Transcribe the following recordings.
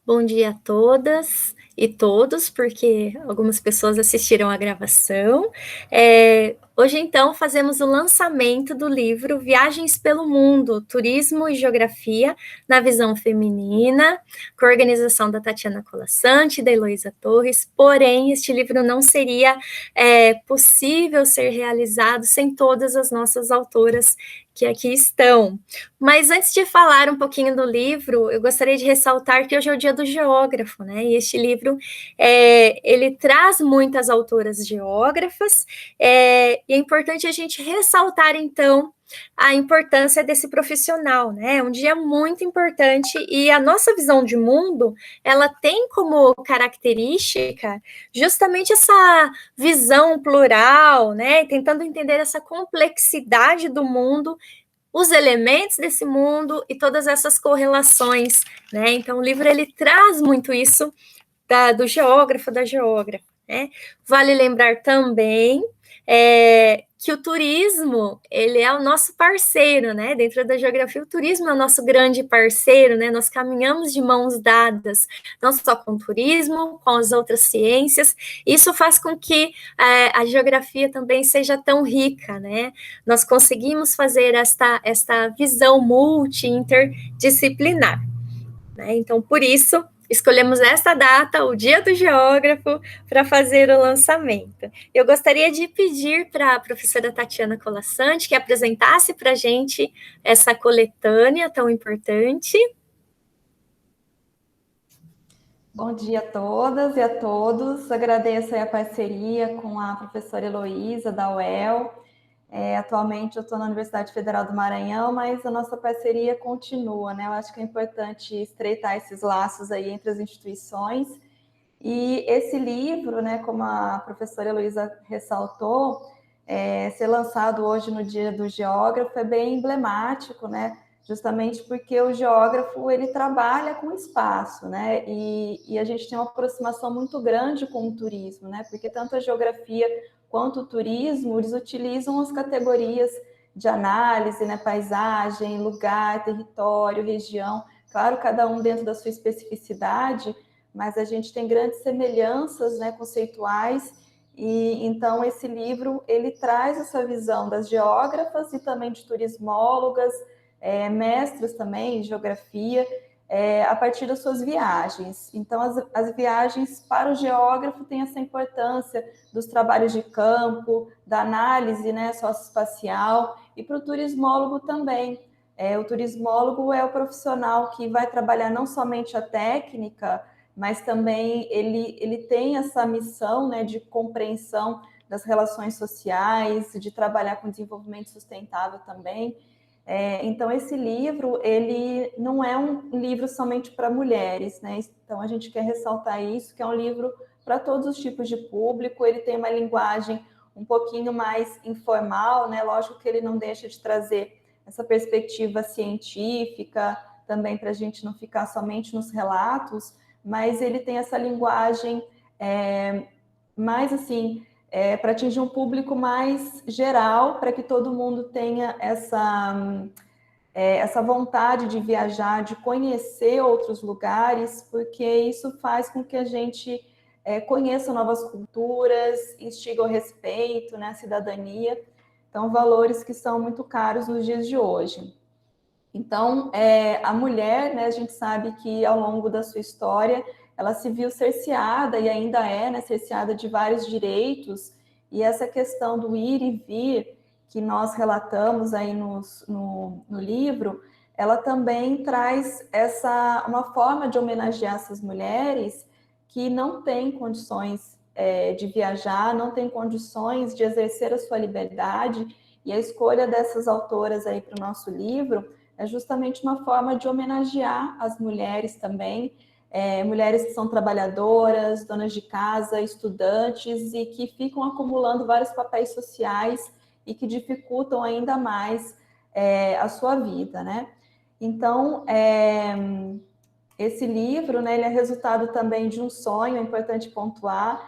Bom dia a todas e todos, porque algumas pessoas assistiram à gravação. Hoje, então, fazemos o lançamento do livro Viagens pelo Mundo, Turismo e Geografia na Visão Feminina, com a organização da Tatiana Colasanti e da Heloísa Torres. Porém, este livro não seria possível ser realizado sem todas as nossas autoras que aqui estão. Mas antes de falar um pouquinho do livro, eu gostaria de ressaltar que hoje é o Dia do Geógrafo, né? E este livro, ele traz muitas autoras geógrafas, e é importante a gente ressaltar, então, a importância desse profissional, né? É um dia muito importante e a nossa visão de mundo, ela tem como característica justamente essa visão plural, né? Tentando entender essa complexidade do mundo, os elementos desse mundo e todas essas correlações, né? Então, o livro ele traz muito isso do geógrafo, da geógrafa, né? Vale lembrar também que o turismo, ele é o nosso parceiro, né? Dentro da geografia, o turismo é o nosso grande parceiro, né? Nós caminhamos de mãos dadas, não só com o turismo, com as outras ciências. Isso faz com que a geografia também seja tão rica, né? Nós conseguimos fazer esta visão multi-interdisciplinar, né? Então, por isso, escolhemos esta data, o Dia do Geógrafo, para fazer o lançamento. Eu gostaria de pedir para a professora Tatiana Colasanti que apresentasse para a gente essa coletânea tão importante. Bom dia a todas e a todos. Agradeço a parceria com a professora Heloísa, da UEL. Atualmente eu estou na Universidade Federal do Maranhão, mas a nossa parceria continua, né? Eu acho que é importante estreitar esses laços aí entre as instituições. E esse livro, né, como a professora Heloísa ressaltou, ser lançado hoje no Dia do Geógrafo é bem emblemático, né? Justamente porque o geógrafo ele trabalha com espaço, né? E a gente tem uma aproximação muito grande com o turismo, né? Porque tanto a geografia quanto o turismo eles utilizam as categorias de análise, né? Paisagem, lugar, território, região. Claro, cada um dentro da sua especificidade, mas a gente tem grandes semelhanças, né, conceituais. E então esse livro ele traz essa visão das geógrafas e também de turismólogas, mestras também em geografia, a partir das suas viagens. Então as viagens para o geógrafo têm essa importância dos trabalhos de campo, da análise, né, socioespacial, e para o turismólogo também. O turismólogo é o profissional que vai trabalhar não somente a técnica, mas também ele tem essa missão, né, de compreensão das relações sociais, de trabalhar com desenvolvimento sustentável também. Então, esse livro, ele não é um livro somente para mulheres, né? Então, a gente quer ressaltar isso, que é um livro para todos os tipos de público, ele tem uma linguagem um pouquinho mais informal, né? Lógico que ele não deixa de trazer essa perspectiva científica, também para a gente não ficar somente nos relatos, mas ele tem essa linguagem mais assim, para atingir um público mais geral, para que todo mundo tenha essa vontade de viajar, de conhecer outros lugares, porque isso faz com que a gente conheça novas culturas, instiga o respeito, né, a cidadania. Então, valores que são muito caros nos dias de hoje. Então, a mulher, né, a gente sabe que ao longo da sua história, ela se viu cerceada e ainda é, né, cerceada de vários direitos, e essa questão do ir e vir, que nós relatamos aí no livro, ela também traz uma forma de homenagear essas mulheres que não têm condições de viajar, não têm condições de exercer a sua liberdade, e a escolha dessas autoras aí para o nosso livro é justamente uma forma de homenagear as mulheres também, mulheres que são trabalhadoras, donas de casa, estudantes e que ficam acumulando vários papéis sociais e que dificultam ainda mais a sua vida, né? Então, esse livro, né, ele é resultado também de um sonho, é importante pontuar,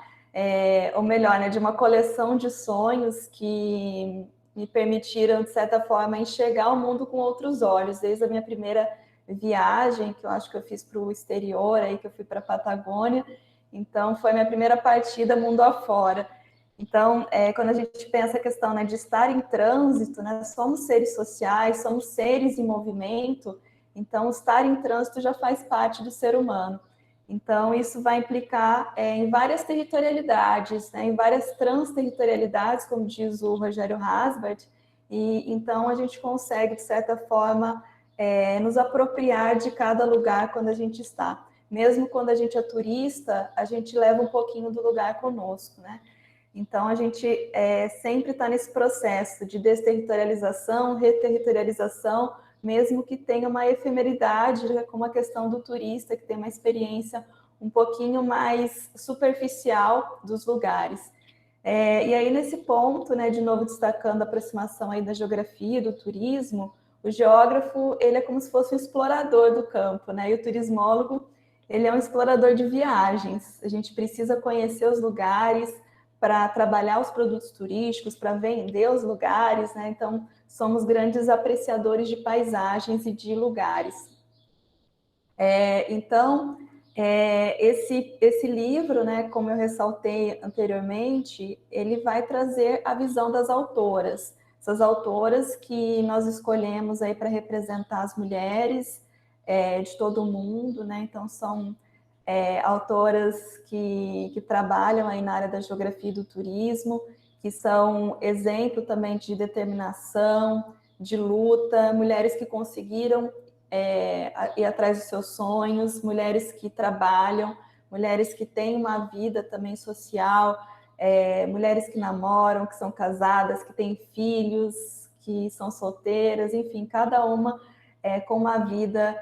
ou melhor, né, de uma coleção de sonhos que me permitiram, de certa forma, enxergar o mundo com outros olhos. Desde a minha primeira viagem, que eu acho que eu fiz para o exterior, aí que eu fui para a Patagônia. Então, foi minha primeira partida mundo afora. Então, quando a gente pensa a questão, né, de estar em trânsito, né, somos seres sociais, somos seres em movimento, então estar em trânsito já faz parte do ser humano. Então, isso vai implicar em várias territorialidades, né, em várias transterritorialidades, como diz o Rogério Hasbart, e então a gente consegue, de certa forma, nos apropriar de cada lugar quando a gente está. Mesmo quando a gente é turista, a gente leva um pouquinho do lugar conosco, né? Então, a gente sempre está nesse processo de desterritorialização, reterritorialização, mesmo que tenha uma efemeridade, como a questão do turista, que tem uma experiência um pouquinho mais superficial dos lugares. E aí, nesse ponto, né, de novo destacando a aproximação aí da geografia, do turismo, o geógrafo, ele é como se fosse um explorador do campo, né, e o turismólogo, ele é um explorador de viagens. A gente precisa conhecer os lugares para trabalhar os produtos turísticos, para vender os lugares, né, então somos grandes apreciadores de paisagens e de lugares. Então, esse livro, né, como eu ressaltei anteriormente, ele vai trazer a visão das autoras. Essas autoras que nós escolhemos aí para representar as mulheres de todo o mundo, né? Então, são autoras que trabalham aí na área da geografia e do turismo, que são exemplo também de determinação, de luta, mulheres que conseguiram ir atrás dos seus sonhos, mulheres que trabalham, mulheres que têm uma vida também social, mulheres que namoram, que são casadas, que têm filhos, que são solteiras, enfim, cada uma com uma vida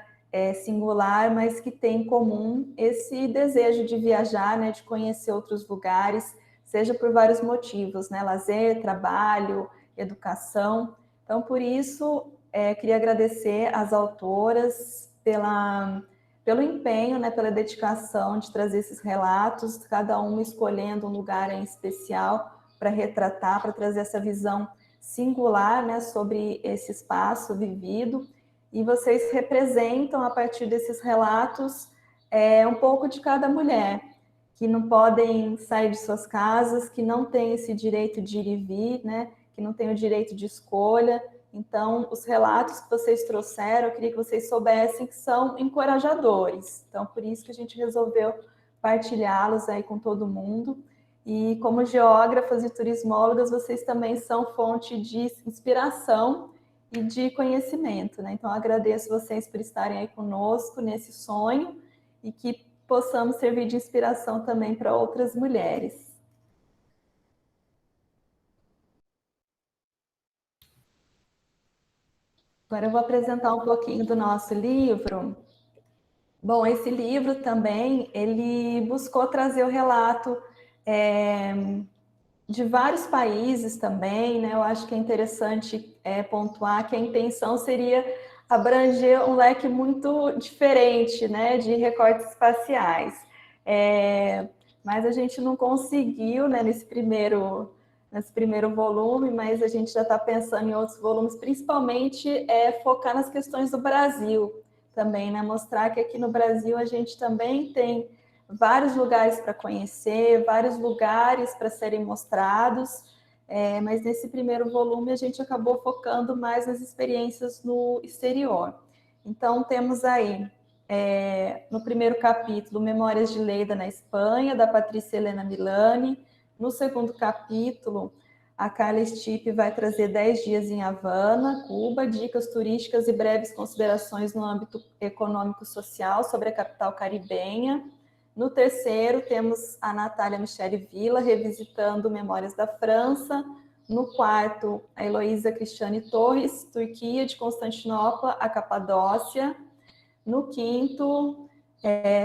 singular, mas que tem em comum esse desejo de viajar, né, de conhecer outros lugares, seja por vários motivos, né, lazer, trabalho, educação. Então, por isso, queria agradecer às autoras pelo empenho, né, pela dedicação de trazer esses relatos, cada uma escolhendo um lugar em especial para retratar, para trazer essa visão singular, né, sobre esse espaço vivido. E vocês representam, a partir desses relatos, um pouco de cada mulher, que não podem sair de suas casas, que não têm esse direito de ir e vir, né, que não têm o direito de escolha. Então, os relatos que vocês trouxeram, eu queria que vocês soubessem que são encorajadores. Então, por isso que a gente resolveu partilhá-los aí com todo mundo. E como geógrafas e turismólogas, vocês também são fonte de inspiração e de conhecimento, né? Então, eu agradeço vocês por estarem aí conosco nesse sonho e que possamos servir de inspiração também para outras mulheres. Agora eu vou apresentar um pouquinho do nosso livro. Bom, esse livro também, ele buscou trazer o relato de vários países também, né? Eu acho que é interessante pontuar que a intenção seria abranger um leque muito diferente, né, de recortes espaciais. Mas a gente não conseguiu, né, nesse primeiro volume, mas a gente já está pensando em outros volumes, principalmente focar nas questões do Brasil também, né? Mostrar que aqui no Brasil a gente também tem vários lugares para conhecer, vários lugares para serem mostrados, mas nesse primeiro volume a gente acabou focando mais nas experiências no exterior. Então, temos aí, no primeiro capítulo, Memórias de Lleida na Espanha, da Patrícia Helena Milani. No segundo capítulo, a Carla Stipe vai trazer 10 dias em Havana, Cuba, dicas turísticas e breves considerações no âmbito econômico-social sobre a capital caribenha. No terceiro, temos a Natália Michele Villa, revisitando Memórias da França. No quarto, a Heloísa Cristiane Torres, Turquia, de Constantinopla a Capadócia. No quinto,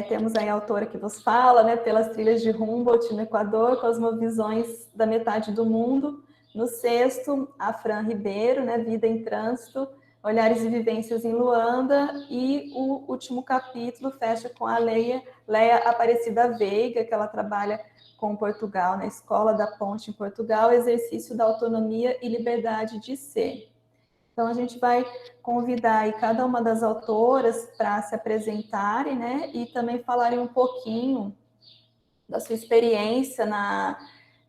temos aí a autora que vos fala, né, pelas trilhas de Humboldt no Equador, Cosmovisões da Metade do Mundo. No sexto, a Fran Ribeiro, né, Vida em Trânsito, Olhares e Vivências em Luanda. E o último capítulo fecha com a Leia Aparecida Veiga, que ela trabalha com Portugal, na Escola da Ponte em Portugal, Exercício da Autonomia e Liberdade de Ser. Então, a gente vai convidar aí cada uma das autoras para se apresentarem, né, e também falarem um pouquinho da sua experiência na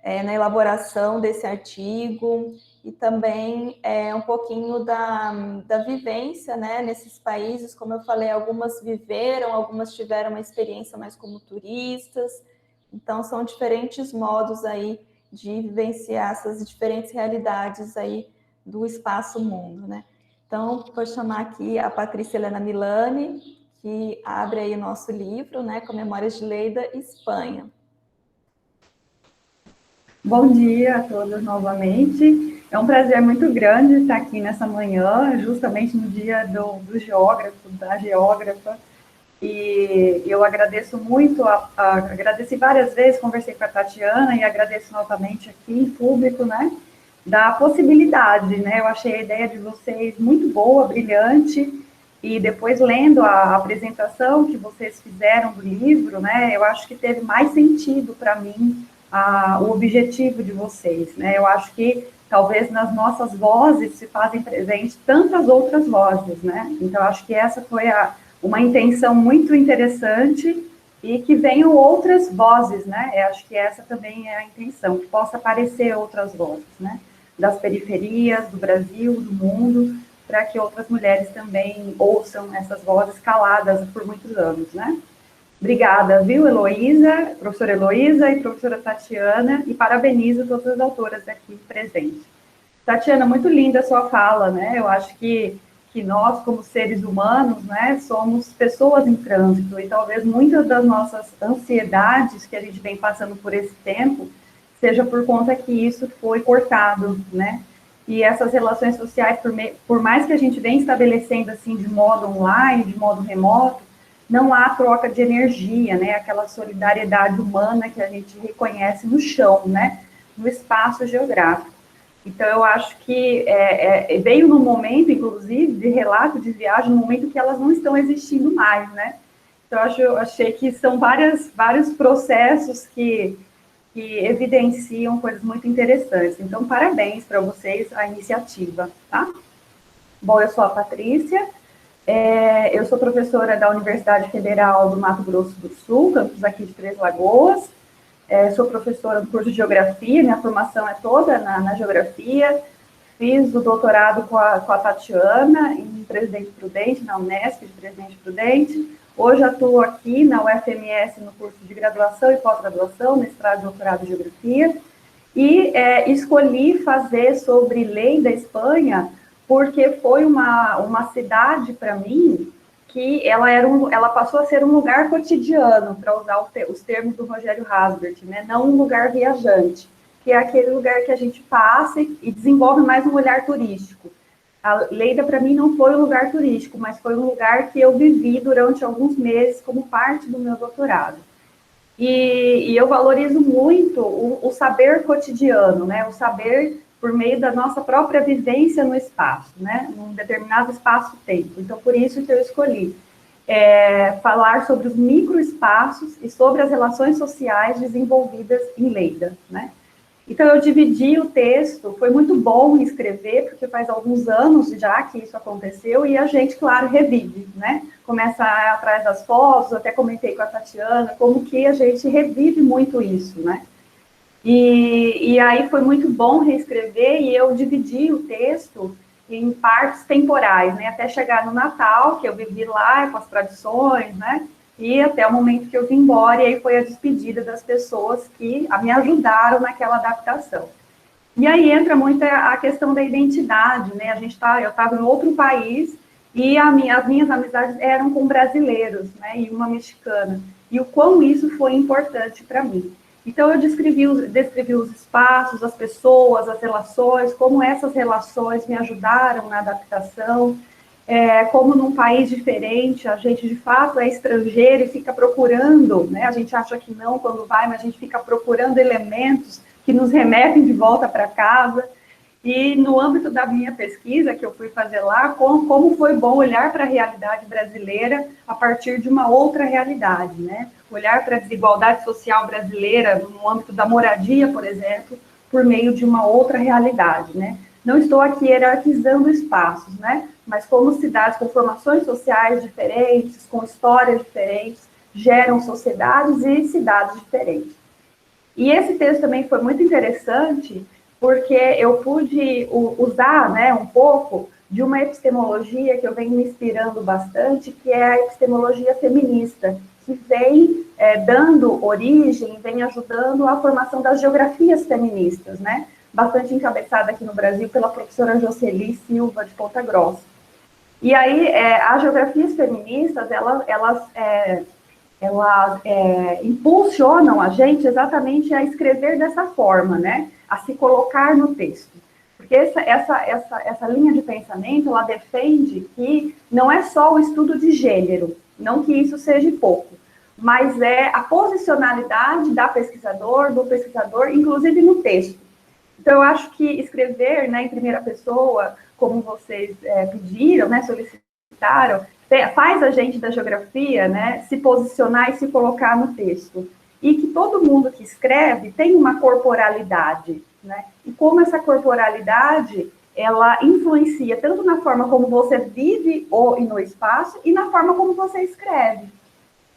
elaboração desse artigo e também um pouquinho da vivência, né, nesses países. Como eu falei, algumas viveram, algumas tiveram uma experiência mais como turistas, então são diferentes modos aí de vivenciar essas diferentes realidades aí do espaço mundo, né? Então, vou chamar aqui a Patrícia Helena Milani, que abre aí o nosso livro, né, com Memórias de Lleida, Espanha. Bom dia a todos novamente. É um prazer muito grande estar aqui nessa manhã, justamente no dia do geógrafo, da geógrafa. E eu agradeço muito, agradeci várias vezes, conversei com a Tatiana e agradeço novamente aqui em público, né, da possibilidade, né? Eu achei a ideia de vocês muito boa, brilhante, e depois lendo a apresentação que vocês fizeram do livro, né, eu acho que teve mais sentido para mim o objetivo de vocês, né? Eu acho que talvez nas nossas vozes se fazem presente tantas outras vozes, né? Então, acho que essa foi uma intenção muito interessante e que venham outras vozes, né? Eu acho que essa também é a intenção, que possa aparecer outras vozes, né? Das periferias, do Brasil, do mundo, para que outras mulheres também ouçam essas vozes caladas por muitos anos, né? Obrigada, viu, Heloísa, professora Heloísa e professora Tatiana, e parabenizo todas as autoras aqui presentes. Tatiana, muito linda a sua fala, né? Eu acho que nós, como seres humanos, né, somos pessoas em trânsito, e talvez muitas das nossas ansiedades que a gente vem passando por esse tempo, seja por conta que isso foi cortado, né? E essas relações sociais, por mais que a gente venha estabelecendo assim de modo online, de modo remoto, não há troca de energia, né? Aquela solidariedade humana que a gente reconhece no chão, né? No espaço geográfico. Então, eu acho que veio num momento, inclusive, de relato de viagem, no momento que elas não estão existindo mais, né? Então, eu achei que são vários processos que evidenciam coisas muito interessantes. Então, parabéns para vocês a iniciativa, tá? Bom, eu sou a Patrícia, eu sou professora da Universidade Federal do Mato Grosso do Sul, campus aqui de Três Lagoas. Sou professora do curso de Geografia, minha formação é toda na Geografia. Fiz o doutorado com a Tatiana em Presidente Prudente, na Unesp de Presidente Prudente. Hoje atuo aqui na UFMS no curso de graduação e pós-graduação, mestrado e doutorado em Geografia. E escolhi fazer sobre Lleida, Espanha, porque foi uma cidade para mim que ela passou a ser um lugar cotidiano, para usar os termos do Rogério Hasbert, né? Não um lugar viajante, que é aquele lugar que a gente passa e desenvolve mais um olhar turístico. A Lleida, para mim, não foi um lugar turístico, mas foi um lugar que eu vivi durante alguns meses como parte do meu doutorado. E eu valorizo muito o saber cotidiano, né? O saber por meio da nossa própria vivência no espaço, né? Num determinado espaço-tempo. Então, por isso que eu escolhi falar sobre os microespaços e sobre as relações sociais desenvolvidas em Lleida, né? Então, eu dividi o texto, foi muito bom escrever, porque faz alguns anos já que isso aconteceu, e a gente, claro, revive, né? Começa a ir atrás das fotos, até comentei com a Tatiana, como que a gente revive muito isso, né? E aí foi muito bom reescrever, e eu dividi o texto em partes temporais, né? Até chegar no Natal, que eu vivi lá, com as tradições, né? E até o momento que eu vim embora, e aí foi a despedida das pessoas que me ajudaram naquela adaptação. E aí entra muito a questão da identidade, né? Eu estava em outro país, e as minhas amizades eram com brasileiros, né? E uma mexicana. E o quão isso foi importante para mim. Então, eu descrevi os espaços, as pessoas, as relações, como essas relações me ajudaram na adaptação, como num país diferente, a gente de fato é estrangeiro e fica procurando, né? A gente acha que não quando vai, mas a gente fica procurando elementos que nos remetem de volta para casa. E no âmbito da minha pesquisa, que eu fui fazer lá, como foi bom olhar para a realidade brasileira a partir de uma outra realidade, né? Olhar para a desigualdade social brasileira no âmbito da moradia, por exemplo, por meio de uma outra realidade, né? não estou aqui hierarquizando espaços, né? Mas como cidades com formações sociais diferentes, com histórias diferentes, geram sociedades e cidades diferentes. E esse texto também foi muito interessante, porque eu pude usar, né, um pouco de uma epistemologia que eu venho me inspirando bastante, que é a epistemologia feminista, que vem dando origem, vem ajudando a formação das geografias feministas, né? Bastante encabeçada aqui no Brasil pela professora Jocely Silva, de Ponta Grossa. E aí, as geografias feministas, elas impulsionam a gente exatamente a escrever dessa forma, né? A se colocar no texto. Porque essa linha de pensamento, ela defende que não é só o estudo de gênero, não que isso seja pouco, mas é a posicionalidade do pesquisador, inclusive no texto. Então, eu acho que escrever, né, em primeira pessoa, como vocês pediram, né, solicitaram, faz a gente da geografia, né, se posicionar e se colocar no texto. E que todo mundo que escreve tem uma corporalidade, né? E como essa corporalidade, ela influencia tanto na forma como você vive no espaço e na forma como você escreve.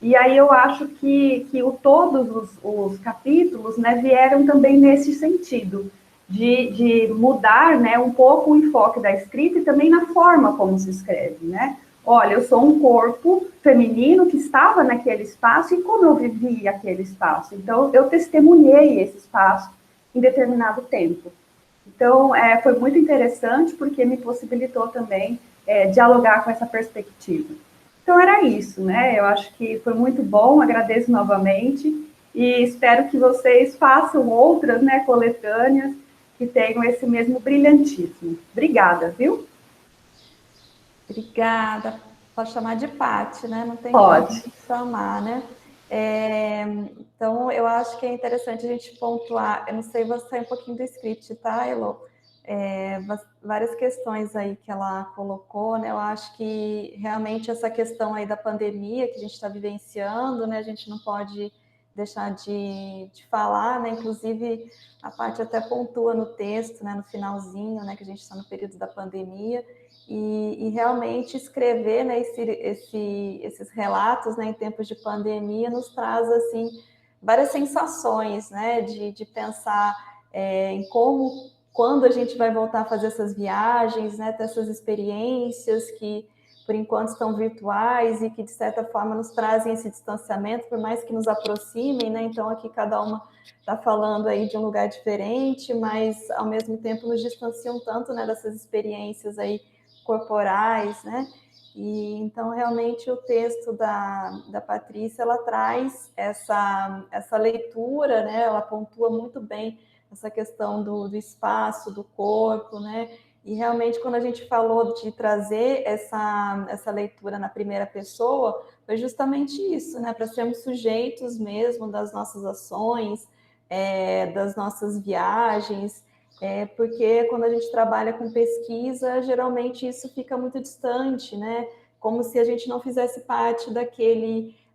E aí eu acho que todos os capítulos, né, vieram também nesse sentido, de mudar, né, um pouco o enfoque da escrita e também na forma como se escreve, né? Olha, eu sou um corpo feminino que estava naquele espaço e como eu vivi aquele espaço. Então, eu testemunhei esse espaço em determinado tempo. Então, foi muito interessante porque me possibilitou também dialogar com essa perspectiva. Então, era isso, né? Eu acho que foi muito bom, agradeço novamente e espero que vocês façam outras, né, coletâneas que tenham esse mesmo brilhantismo. Obrigada, viu? Obrigada. Pode chamar de Pati, né? Não tem Pode. como chamar, né? Então, eu acho que é interessante a gente pontuar. Eu não sei, vou sair um pouquinho do script, tá, Elo? Várias questões aí que ela colocou, né? Eu acho que realmente essa questão aí da pandemia que a gente está vivenciando, né? A gente não pode deixar de falar, né? Inclusive, a Paty até pontua no texto, né? No finalzinho, né? Que a gente está no período da pandemia. E realmente escrever, né, esses relatos, né, em tempos de pandemia nos traz assim várias sensações, né, de pensar em quando a gente vai voltar a fazer essas viagens, né, ter essas experiências que por enquanto estão virtuais e que de certa forma nos trazem esse distanciamento, por mais que nos aproximem, né? Então aqui cada uma está falando aí de um lugar diferente, mas ao mesmo tempo nos distanciam tanto, né, dessas experiências aí corporais, né? E então realmente o texto da Patrícia, ela traz essa leitura, né? Ela pontua muito bem essa questão do espaço, do corpo, né? E realmente quando a gente falou de trazer essa leitura na primeira pessoa, foi justamente isso, né? Para sermos sujeitos mesmo das nossas ações, das nossas viagens, porque quando a gente trabalha com pesquisa, geralmente isso fica muito distante, né? Como se a gente não fizesse parte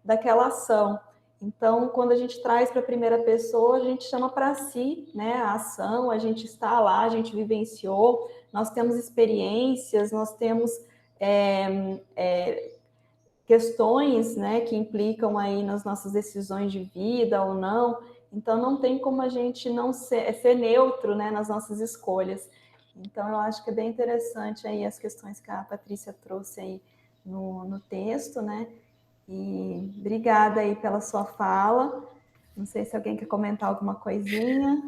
daquela ação. Então, quando a gente traz para a primeira pessoa, a gente chama para si, né, a ação, a gente está lá, a gente vivenciou, nós temos experiências, nós temos questões, né, que implicam aí nas nossas decisões de vida ou não. Então, não tem como a gente não ser neutro, né, nas nossas escolhas. Então, eu acho que é bem interessante aí as questões que a Patrícia trouxe aí no texto, né? E obrigada aí pela sua fala. Não sei se alguém quer comentar alguma coisinha.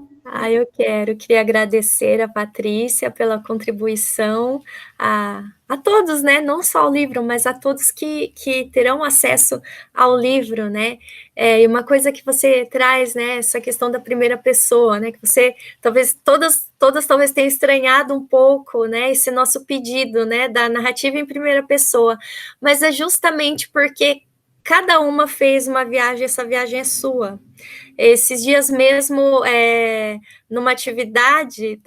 Eu queria agradecer a Patrícia pela contribuição a todos, né? Não só ao livro, mas a todos que terão acesso ao livro, né? E uma coisa que você traz, né? Essa questão da primeira pessoa, né? Que você talvez todas talvez tenham estranhado um pouco, né? Esse nosso pedido, né? Da narrativa em primeira pessoa, mas é justamente porque cada uma fez uma viagem, essa viagem é sua. Esses dias mesmo, numa atividade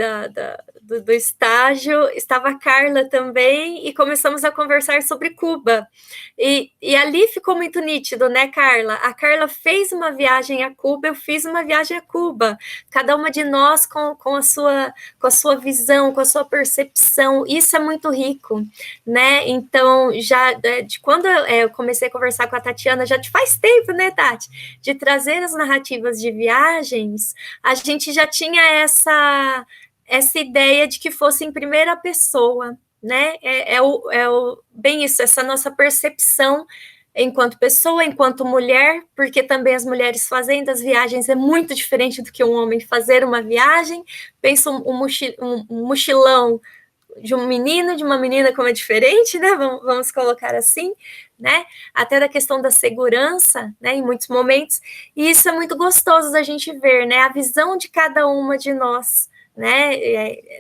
do estágio, estava a Carla também, e começamos a conversar sobre Cuba. E ali ficou muito nítido, né, Carla? A Carla fez uma viagem a Cuba, eu fiz uma viagem a Cuba. Cada uma de nós com a sua visão, com a sua percepção. Isso é muito rico, né? Então, já de quando eu comecei a conversar com a Tatiana, já faz tempo, né, Tati? De trazer as narrativas de viagens, a gente já tinha essa ideia de que fosse em primeira pessoa, né? Bem isso, essa nossa percepção enquanto pessoa, enquanto mulher, porque também as mulheres fazendo as viagens é muito diferente do que um homem fazer uma viagem. Pensa um mochilão de um menino, de uma menina, como é diferente, né? Vamos colocar assim, né? Até da questão da segurança, né? Em muitos momentos, e isso é muito gostoso da gente ver, né? A visão de cada uma de nós, né?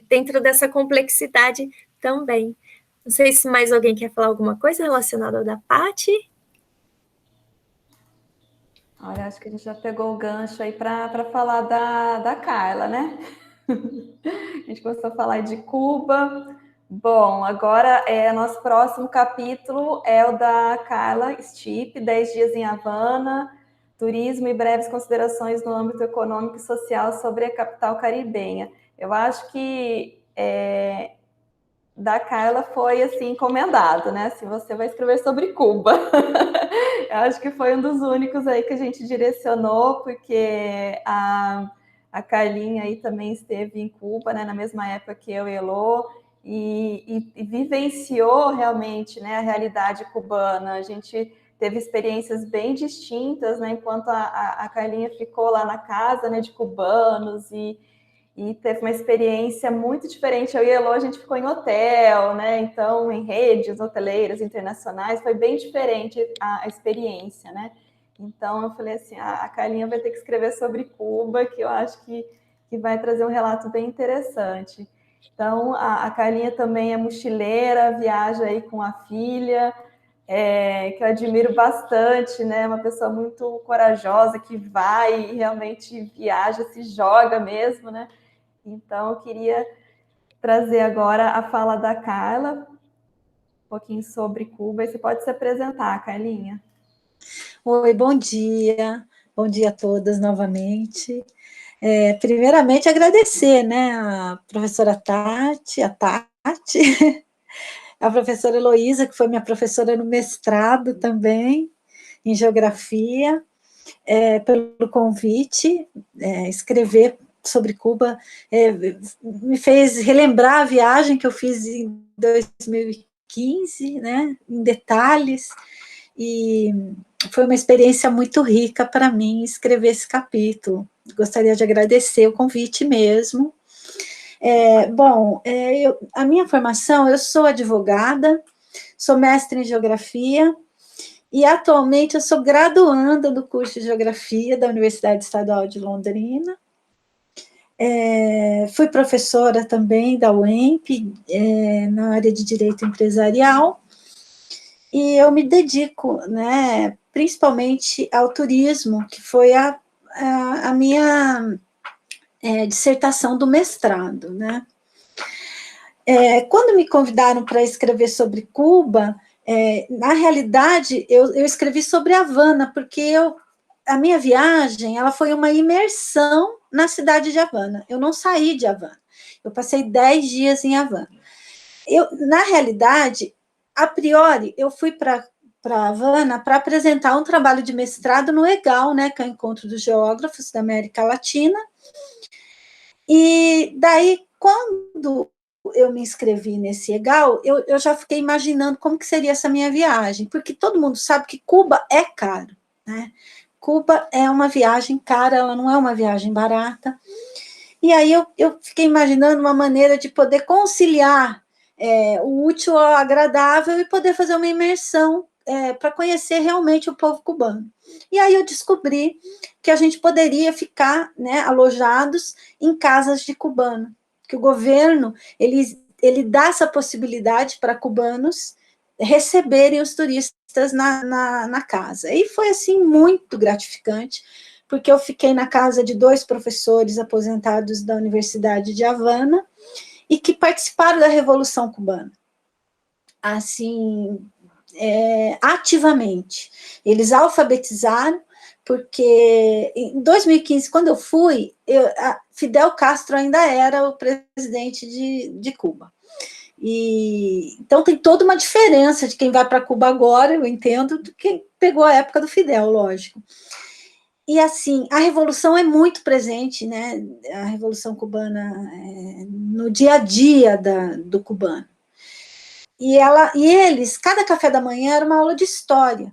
Dentro dessa complexidade também. Não sei se mais alguém quer falar alguma coisa relacionada ao da Paty. Olha, acho que a gente já pegou o gancho aí para falar da Carla, né? A gente começou a falar de Cuba. Bom, agora nosso próximo capítulo é o da Carla Stipe, 10 dias em Havana, turismo e breves considerações no âmbito econômico e social sobre a capital caribenha. Eu acho que da Carla foi assim encomendado, né? Se você vai escrever sobre Cuba. Eu acho que foi um dos únicos aí que a gente direcionou, porque a Carlinha aí também esteve em Cuba, né? Na mesma época que eu e Elô, e vivenciou realmente, né, a realidade cubana. A gente teve experiências bem distintas, né? Enquanto a Carlinha ficou lá na casa, né, de cubanos e teve uma experiência muito diferente. Eu e a Elô, a gente ficou em hotel, né? Então, em redes hoteleiras internacionais, foi bem diferente a experiência, né? Então, eu falei assim, a Carlinha vai ter que escrever sobre Cuba, que eu acho que vai trazer um relato bem interessante. Então, a Carlinha também é mochileira, viaja aí com a filha, que eu admiro bastante, né? Uma pessoa muito corajosa, que vai e realmente viaja, se joga mesmo, né? Então, eu queria trazer agora a fala da Carla, um pouquinho sobre Cuba, e você pode se apresentar, Carlinha. Oi, bom dia a todas novamente. Primeiramente, agradecer, né, a professora Tati, a professora Heloísa, que foi minha professora no mestrado também, em Geografia, pelo convite, escrever sobre Cuba, me fez relembrar a viagem que eu fiz em 2015, né, em detalhes, e foi uma experiência muito rica para mim escrever esse capítulo. Gostaria de agradecer o convite mesmo. A minha formação, eu sou advogada, sou mestre em Geografia, e atualmente eu sou graduanda do curso de Geografia da Universidade Estadual de Londrina. Fui professora também da UEMP, na área de Direito Empresarial, e eu me dedico, né, principalmente ao turismo, que foi a minha dissertação do mestrado, né. Quando me convidaram para escrever sobre Cuba, na realidade, eu escrevi sobre Havana, porque a minha viagem, ela foi uma imersão na cidade de Havana. Eu não saí de Havana. Eu passei 10 dias em Havana. Na realidade, a priori, eu fui para Havana para apresentar um trabalho de mestrado no EGAL, né, que é o Encontro dos Geógrafos da América Latina. E daí, quando eu me inscrevi nesse EGAL, eu já fiquei imaginando como que seria essa minha viagem, porque todo mundo sabe que Cuba é caro, né? Cuba é uma viagem cara, ela não é uma viagem barata. E aí eu fiquei imaginando uma maneira de poder conciliar o útil ao agradável e poder fazer uma imersão para conhecer realmente o povo cubano. E aí eu descobri que a gente poderia ficar, né, alojados em casas de cubano, que o governo ele dá essa possibilidade para cubanos receberem os turistas na casa. E foi, assim, muito gratificante, porque eu fiquei na casa de 2 professores aposentados da Universidade de Havana, e que participaram da Revolução Cubana, assim, ativamente. Eles alfabetizaram, porque em 2015, quando eu fui, Fidel Castro ainda era o presidente de Cuba. Então tem toda uma diferença de quem vai para Cuba agora, eu entendo, de quem pegou a época do Fidel, lógico. E assim, a revolução é muito presente, né? A Revolução Cubana no dia a dia do cubano. E eles, cada café da manhã era uma aula de história,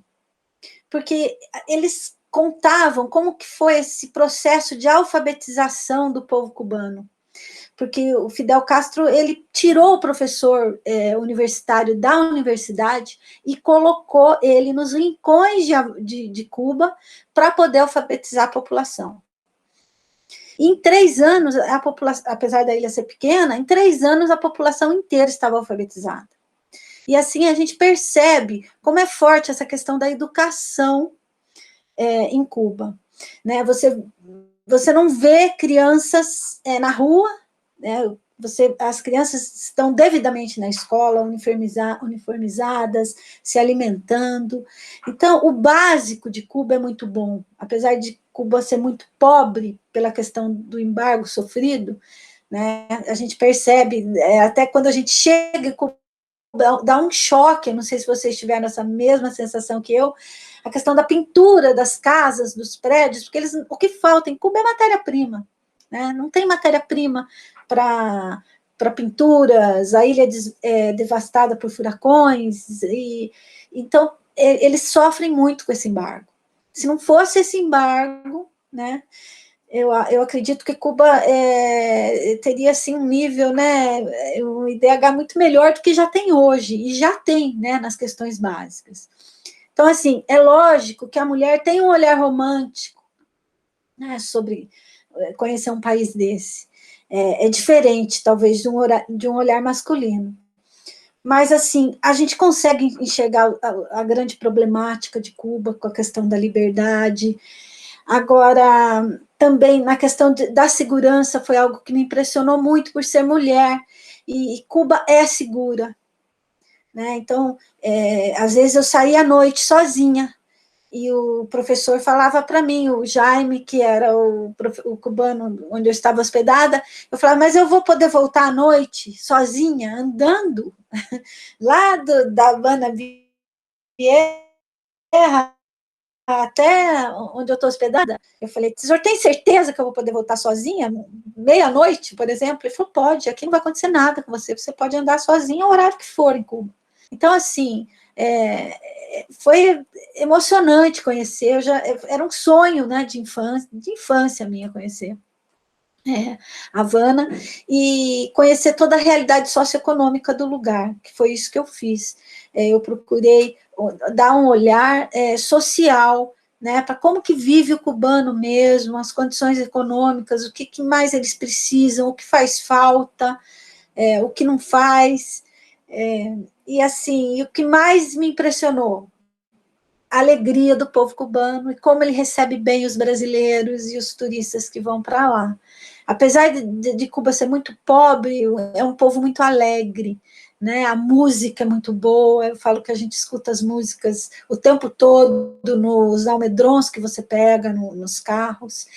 porque eles contavam como que foi esse processo de alfabetização do povo cubano. Porque o Fidel Castro, ele tirou o professor universitário da universidade e colocou ele nos rincões de Cuba para poder alfabetizar a população. E em 3 anos, a população, apesar da ilha ser pequena, em 3 anos a população inteira estava alfabetizada. E assim a gente percebe como é forte essa questão da educação em Cuba. Né? Você não vê crianças na rua, né? As crianças estão devidamente na escola, uniformizadas, se alimentando. Então, o básico de Cuba é muito bom. Apesar de Cuba ser muito pobre pela questão do embargo sofrido, né? A gente percebe, até quando a gente chega em Cuba, dá um choque, não sei se vocês tiveram essa mesma sensação que eu, a questão da pintura das casas, dos prédios, porque o que falta em Cuba é matéria-prima, né? Não tem matéria-prima para pinturas, a ilha é devastada por furacões, então eles sofrem muito com esse embargo. Se não fosse esse embargo, né, eu acredito que Cuba teria assim, um nível, né, um IDH muito melhor do que já tem hoje, e já tem, né, nas questões básicas. Então, assim, é lógico que a mulher tem um olhar romântico, né, sobre conhecer um país desse. É diferente, talvez, de um olhar masculino. Mas, assim, a gente consegue enxergar a grande problemática de Cuba com a questão da liberdade. Agora, também na questão da segurança, foi algo que me impressionou muito por ser mulher, e Cuba é segura. Né? Então, às vezes eu saía à noite sozinha, e o professor falava para mim, o Jaime, que era o cubano onde eu estava hospedada, eu falava, mas eu vou poder voltar à noite, sozinha, andando, lá da Habana Vieja até onde eu estou hospedada? Eu falei, o senhor tem certeza que eu vou poder voltar sozinha? Meia-noite, por exemplo? Ele falou, pode, aqui não vai acontecer nada com você, você pode andar sozinha ao horário que for em Cuba. Então, assim, foi emocionante conhecer, era um sonho, né, de infância minha conhecer Havana, e conhecer toda a realidade socioeconômica do lugar, que foi isso que eu fiz. Eu procurei dar um olhar social, né, para como que vive o cubano mesmo, as condições econômicas, o que mais eles precisam, o que faz falta, o que não faz, e assim, o que mais me impressionou, a alegria do povo cubano, e como ele recebe bem os brasileiros e os turistas que vão para lá. Apesar de Cuba ser muito pobre, é um povo muito alegre, né? A música é muito boa, eu falo que a gente escuta as músicas o tempo todo nos almedrons que você pega nos carros,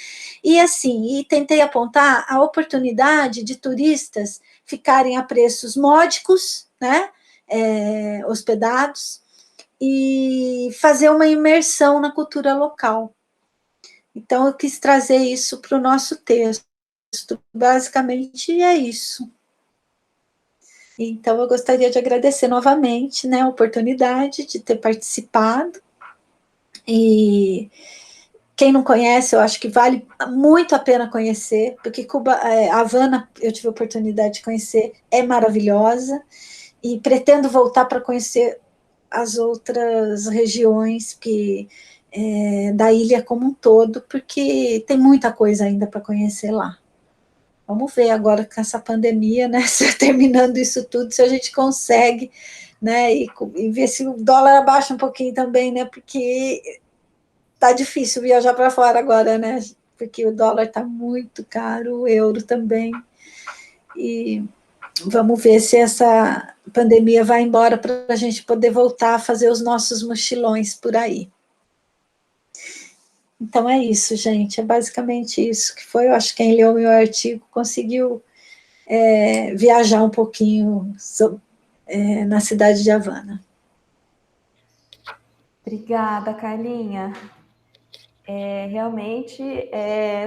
e assim, e tentei apontar a oportunidade de turistas ficarem a preços módicos, né? Hospedados, e fazer uma imersão na cultura local. Então, eu quis trazer isso para o nosso texto. Basicamente, é isso. Então, eu gostaria de agradecer novamente, né, a oportunidade de ter participado. E quem não conhece, eu acho que vale muito a pena conhecer, porque Cuba, Havana, eu tive a oportunidade de conhecer, é maravilhosa, e pretendo voltar para conhecer as outras regiões da ilha como um todo, porque tem muita coisa ainda para conhecer lá. Vamos ver agora com essa pandemia, né, terminando isso tudo, se a gente consegue, né, e ver se o dólar abaixa um pouquinho também, né, porque tá difícil viajar para fora agora, né, porque o dólar está muito caro, o euro também, e Vamos ver se essa pandemia vai embora para a gente poder voltar a fazer os nossos mochilões por aí. Então é isso, gente, é basicamente isso que foi. Eu acho que quem leu o meu artigo conseguiu viajar um pouquinho na cidade de Havana. Obrigada, Carlinha. Realmente,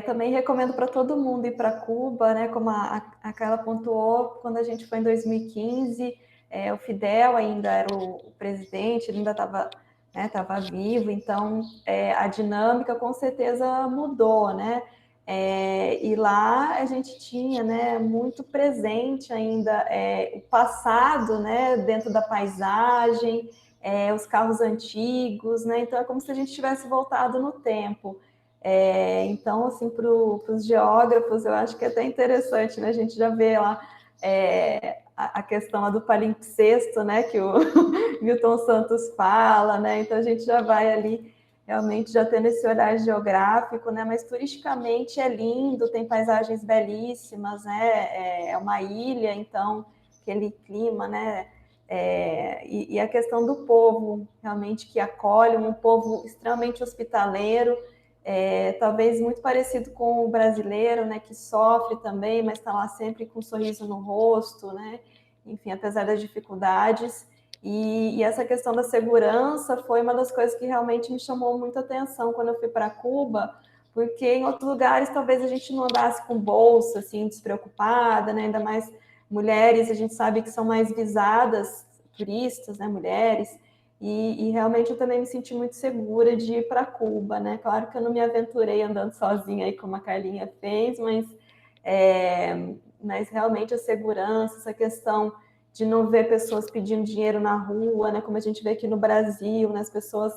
também recomendo para todo mundo ir para Cuba, né? Como a Carla pontuou, quando a gente foi em 2015, o Fidel ainda era o presidente, ele ainda estava vivo, então a dinâmica com certeza mudou, né? E lá a gente tinha, né, muito presente ainda o passado, né, dentro da paisagem, os carros antigos, né? Então é como se a gente tivesse voltado no tempo. Então, assim, para os geógrafos, eu acho que é até interessante, né? A gente já vê lá a questão lá do palimpsesto, né? Que o Milton Santos fala, né? Então a gente já vai ali realmente já tendo esse olhar geográfico, né? Mas turisticamente é lindo, tem paisagens belíssimas, né? É uma ilha, então aquele clima, né? E a questão do povo, realmente, que acolhe, um povo extremamente hospitaleiro, talvez muito parecido com o brasileiro, né, que sofre também, mas está lá sempre com um sorriso no rosto, né, enfim, apesar das dificuldades. E essa questão da segurança foi uma das coisas que realmente me chamou muita atenção quando eu fui para Cuba, porque em outros lugares talvez a gente não andasse com bolsa, assim, despreocupada, né, ainda mais mulheres, a gente sabe que são mais visadas, turistas, né, mulheres, e realmente eu também me senti muito segura de ir para Cuba, né? Claro que eu não me aventurei andando sozinha aí como a Carlinha fez, mas realmente a segurança, essa questão de não ver pessoas pedindo dinheiro na rua, né? Como a gente vê aqui no Brasil, né? As pessoas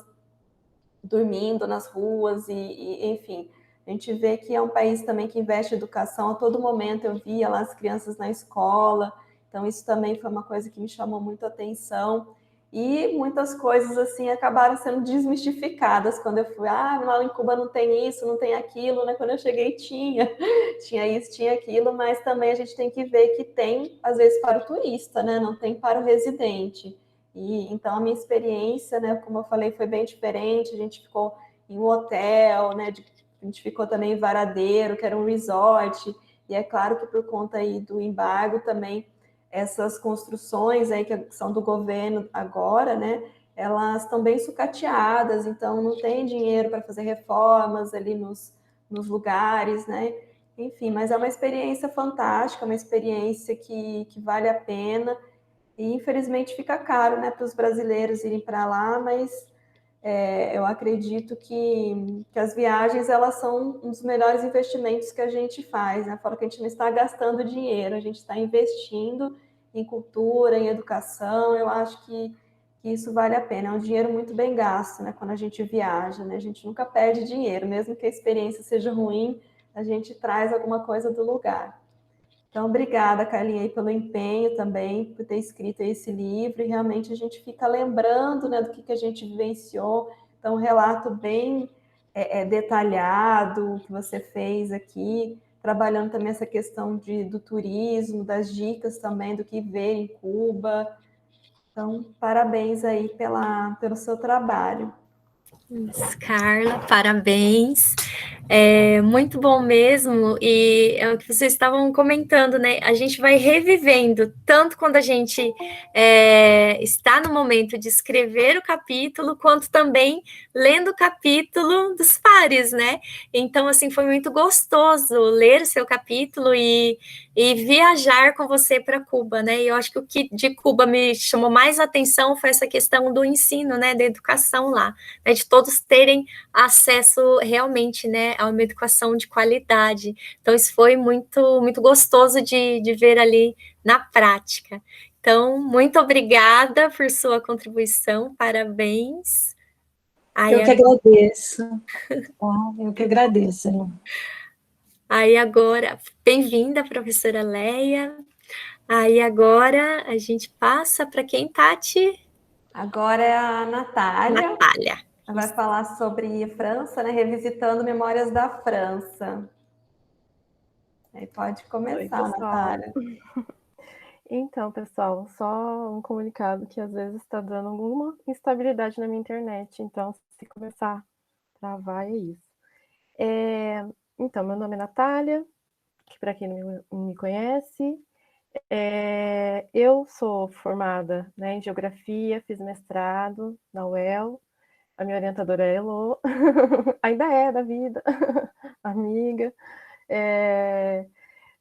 dormindo nas ruas enfim, a gente vê que é um país também que investe em educação a todo momento. Eu via lá as crianças na escola, então isso também foi uma coisa que me chamou muito a atenção. E muitas coisas assim acabaram sendo desmistificadas quando eu fui. Lá em Cuba não tem isso, não tem aquilo, né? Quando eu cheguei tinha isso, tinha aquilo, mas também a gente tem que ver que tem, às vezes, para o turista, né? Não tem para o residente. Então a minha experiência, né, como eu falei, foi bem diferente. A gente ficou em um hotel, né, a gente ficou também em Varadeiro, que era um resort, e é claro que por conta aí do embargo também, essas construções aí que são do governo agora, né, elas estão bem sucateadas, então não tem dinheiro para fazer reformas ali nos lugares, né, enfim, mas é uma experiência fantástica, uma experiência que vale a pena. E infelizmente fica caro, né, para os brasileiros irem para lá, mas eu acredito que as viagens elas são um dos melhores investimentos que a gente faz, né? Fora que a gente não está gastando dinheiro, a gente está investindo em cultura, em educação. Eu acho que isso vale a pena. É um dinheiro muito bem gasto, né? Quando a gente viaja, né? A gente nunca perde dinheiro, mesmo que a experiência seja ruim, a gente traz alguma coisa do lugar. Então, obrigada, Carlinha, aí, pelo empenho também, por ter escrito esse livro, e realmente a gente fica lembrando, né, do que a gente vivenciou. Então, um relato bem detalhado que você fez aqui, trabalhando também essa questão do turismo, das dicas também do que ver em Cuba. Então, parabéns aí pelo seu trabalho. Carla, parabéns. Muito bom mesmo, e é o que vocês estavam comentando, né? A gente vai revivendo, tanto quando a gente está no momento de escrever o capítulo, quanto também lendo o capítulo dos pares, né? Então, assim, foi muito gostoso ler o seu capítulo e viajar com você para Cuba, né? E eu acho que o que de Cuba me chamou mais atenção foi essa questão do ensino, né? Da educação lá, né, de todos terem acesso realmente, né, a uma educação de qualidade. Então, isso foi muito, muito gostoso de ver ali na prática. Então, muito obrigada por sua contribuição, parabéns. Eu que agradeço. Eu que agradeço. Aí agora, bem-vinda, professora Leia. Aí agora a gente passa para quem, Tati? Agora é a Natália. Natália. Ela vai falar sobre França, né? Revisitando Memórias da França. Aí pode começar, Oi, Natália. Então, pessoal, só um comunicado que às vezes está dando alguma instabilidade na minha internet, então se começar a travar, é isso. Então, meu nome é Natália, que para quem não me conhece, eu sou formada, né, em Geografia, fiz mestrado na UEL, a minha orientadora é a Elô, ainda é da vida, amiga.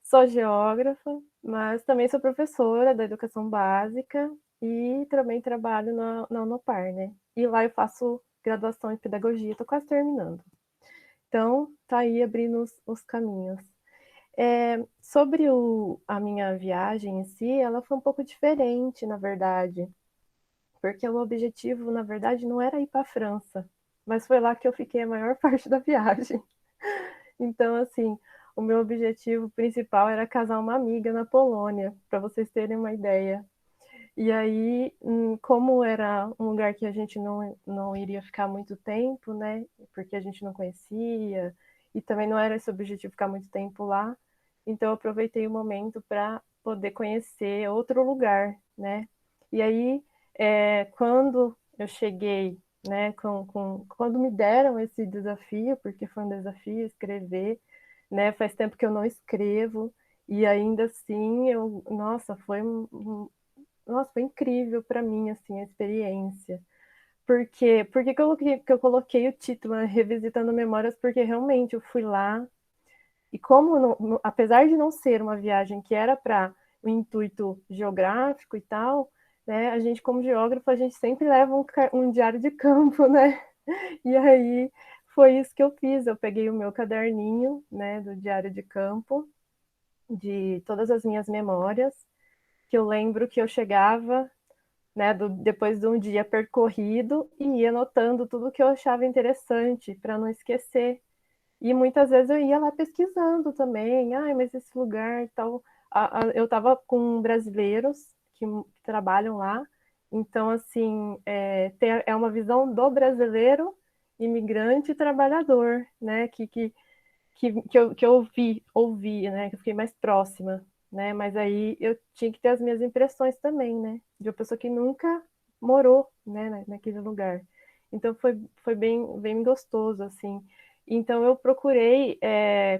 Sou geógrafa, mas também sou professora da educação básica e também trabalho na Unopar, né? E lá eu faço graduação em pedagogia, estou quase terminando. Então, tá aí abrindo os caminhos. Sobre a minha viagem em si, ela foi um pouco diferente, na verdade, porque o objetivo, na verdade, não era ir para a França, mas foi lá que eu fiquei a maior parte da viagem. Então, assim, o meu objetivo principal era casar uma amiga na Polônia, para vocês terem uma ideia. E aí, como era um lugar que a gente não iria ficar muito tempo, né? Porque a gente não conhecia, e também não era esse objetivo ficar muito tempo lá. Então, eu aproveitei o momento para poder conhecer outro lugar, né? E aí, quando eu cheguei, né, quando me deram esse desafio, porque foi um desafio escrever, né? Faz tempo que eu não escrevo, e ainda assim, nossa, nossa, foi incrível para mim, assim, a experiência. Por que que eu coloquei o título, né, Revisitando Memórias? Porque realmente eu fui lá, e como, apesar de não ser uma viagem que era para o intuito geográfico e tal, né, a gente, como geógrafo, a gente sempre leva um diário de campo, né? E aí foi isso que eu fiz. Eu peguei o meu caderninho, né, do diário de campo, de todas as minhas memórias, que eu lembro que eu chegava, né, depois de um dia percorrido, e ia anotando tudo que eu achava interessante para não esquecer. E muitas vezes eu ia lá pesquisando também, mas esse lugar e tal. Eu estava com brasileiros que trabalham lá, então, assim, é uma visão do brasileiro imigrante e trabalhador, né, que eu ouvi, né, que eu fiquei mais próxima, né, mas aí eu tinha que ter as minhas impressões também, né, de uma pessoa que nunca morou, né, naquele lugar. Então foi bem gostoso, assim. Então eu procurei,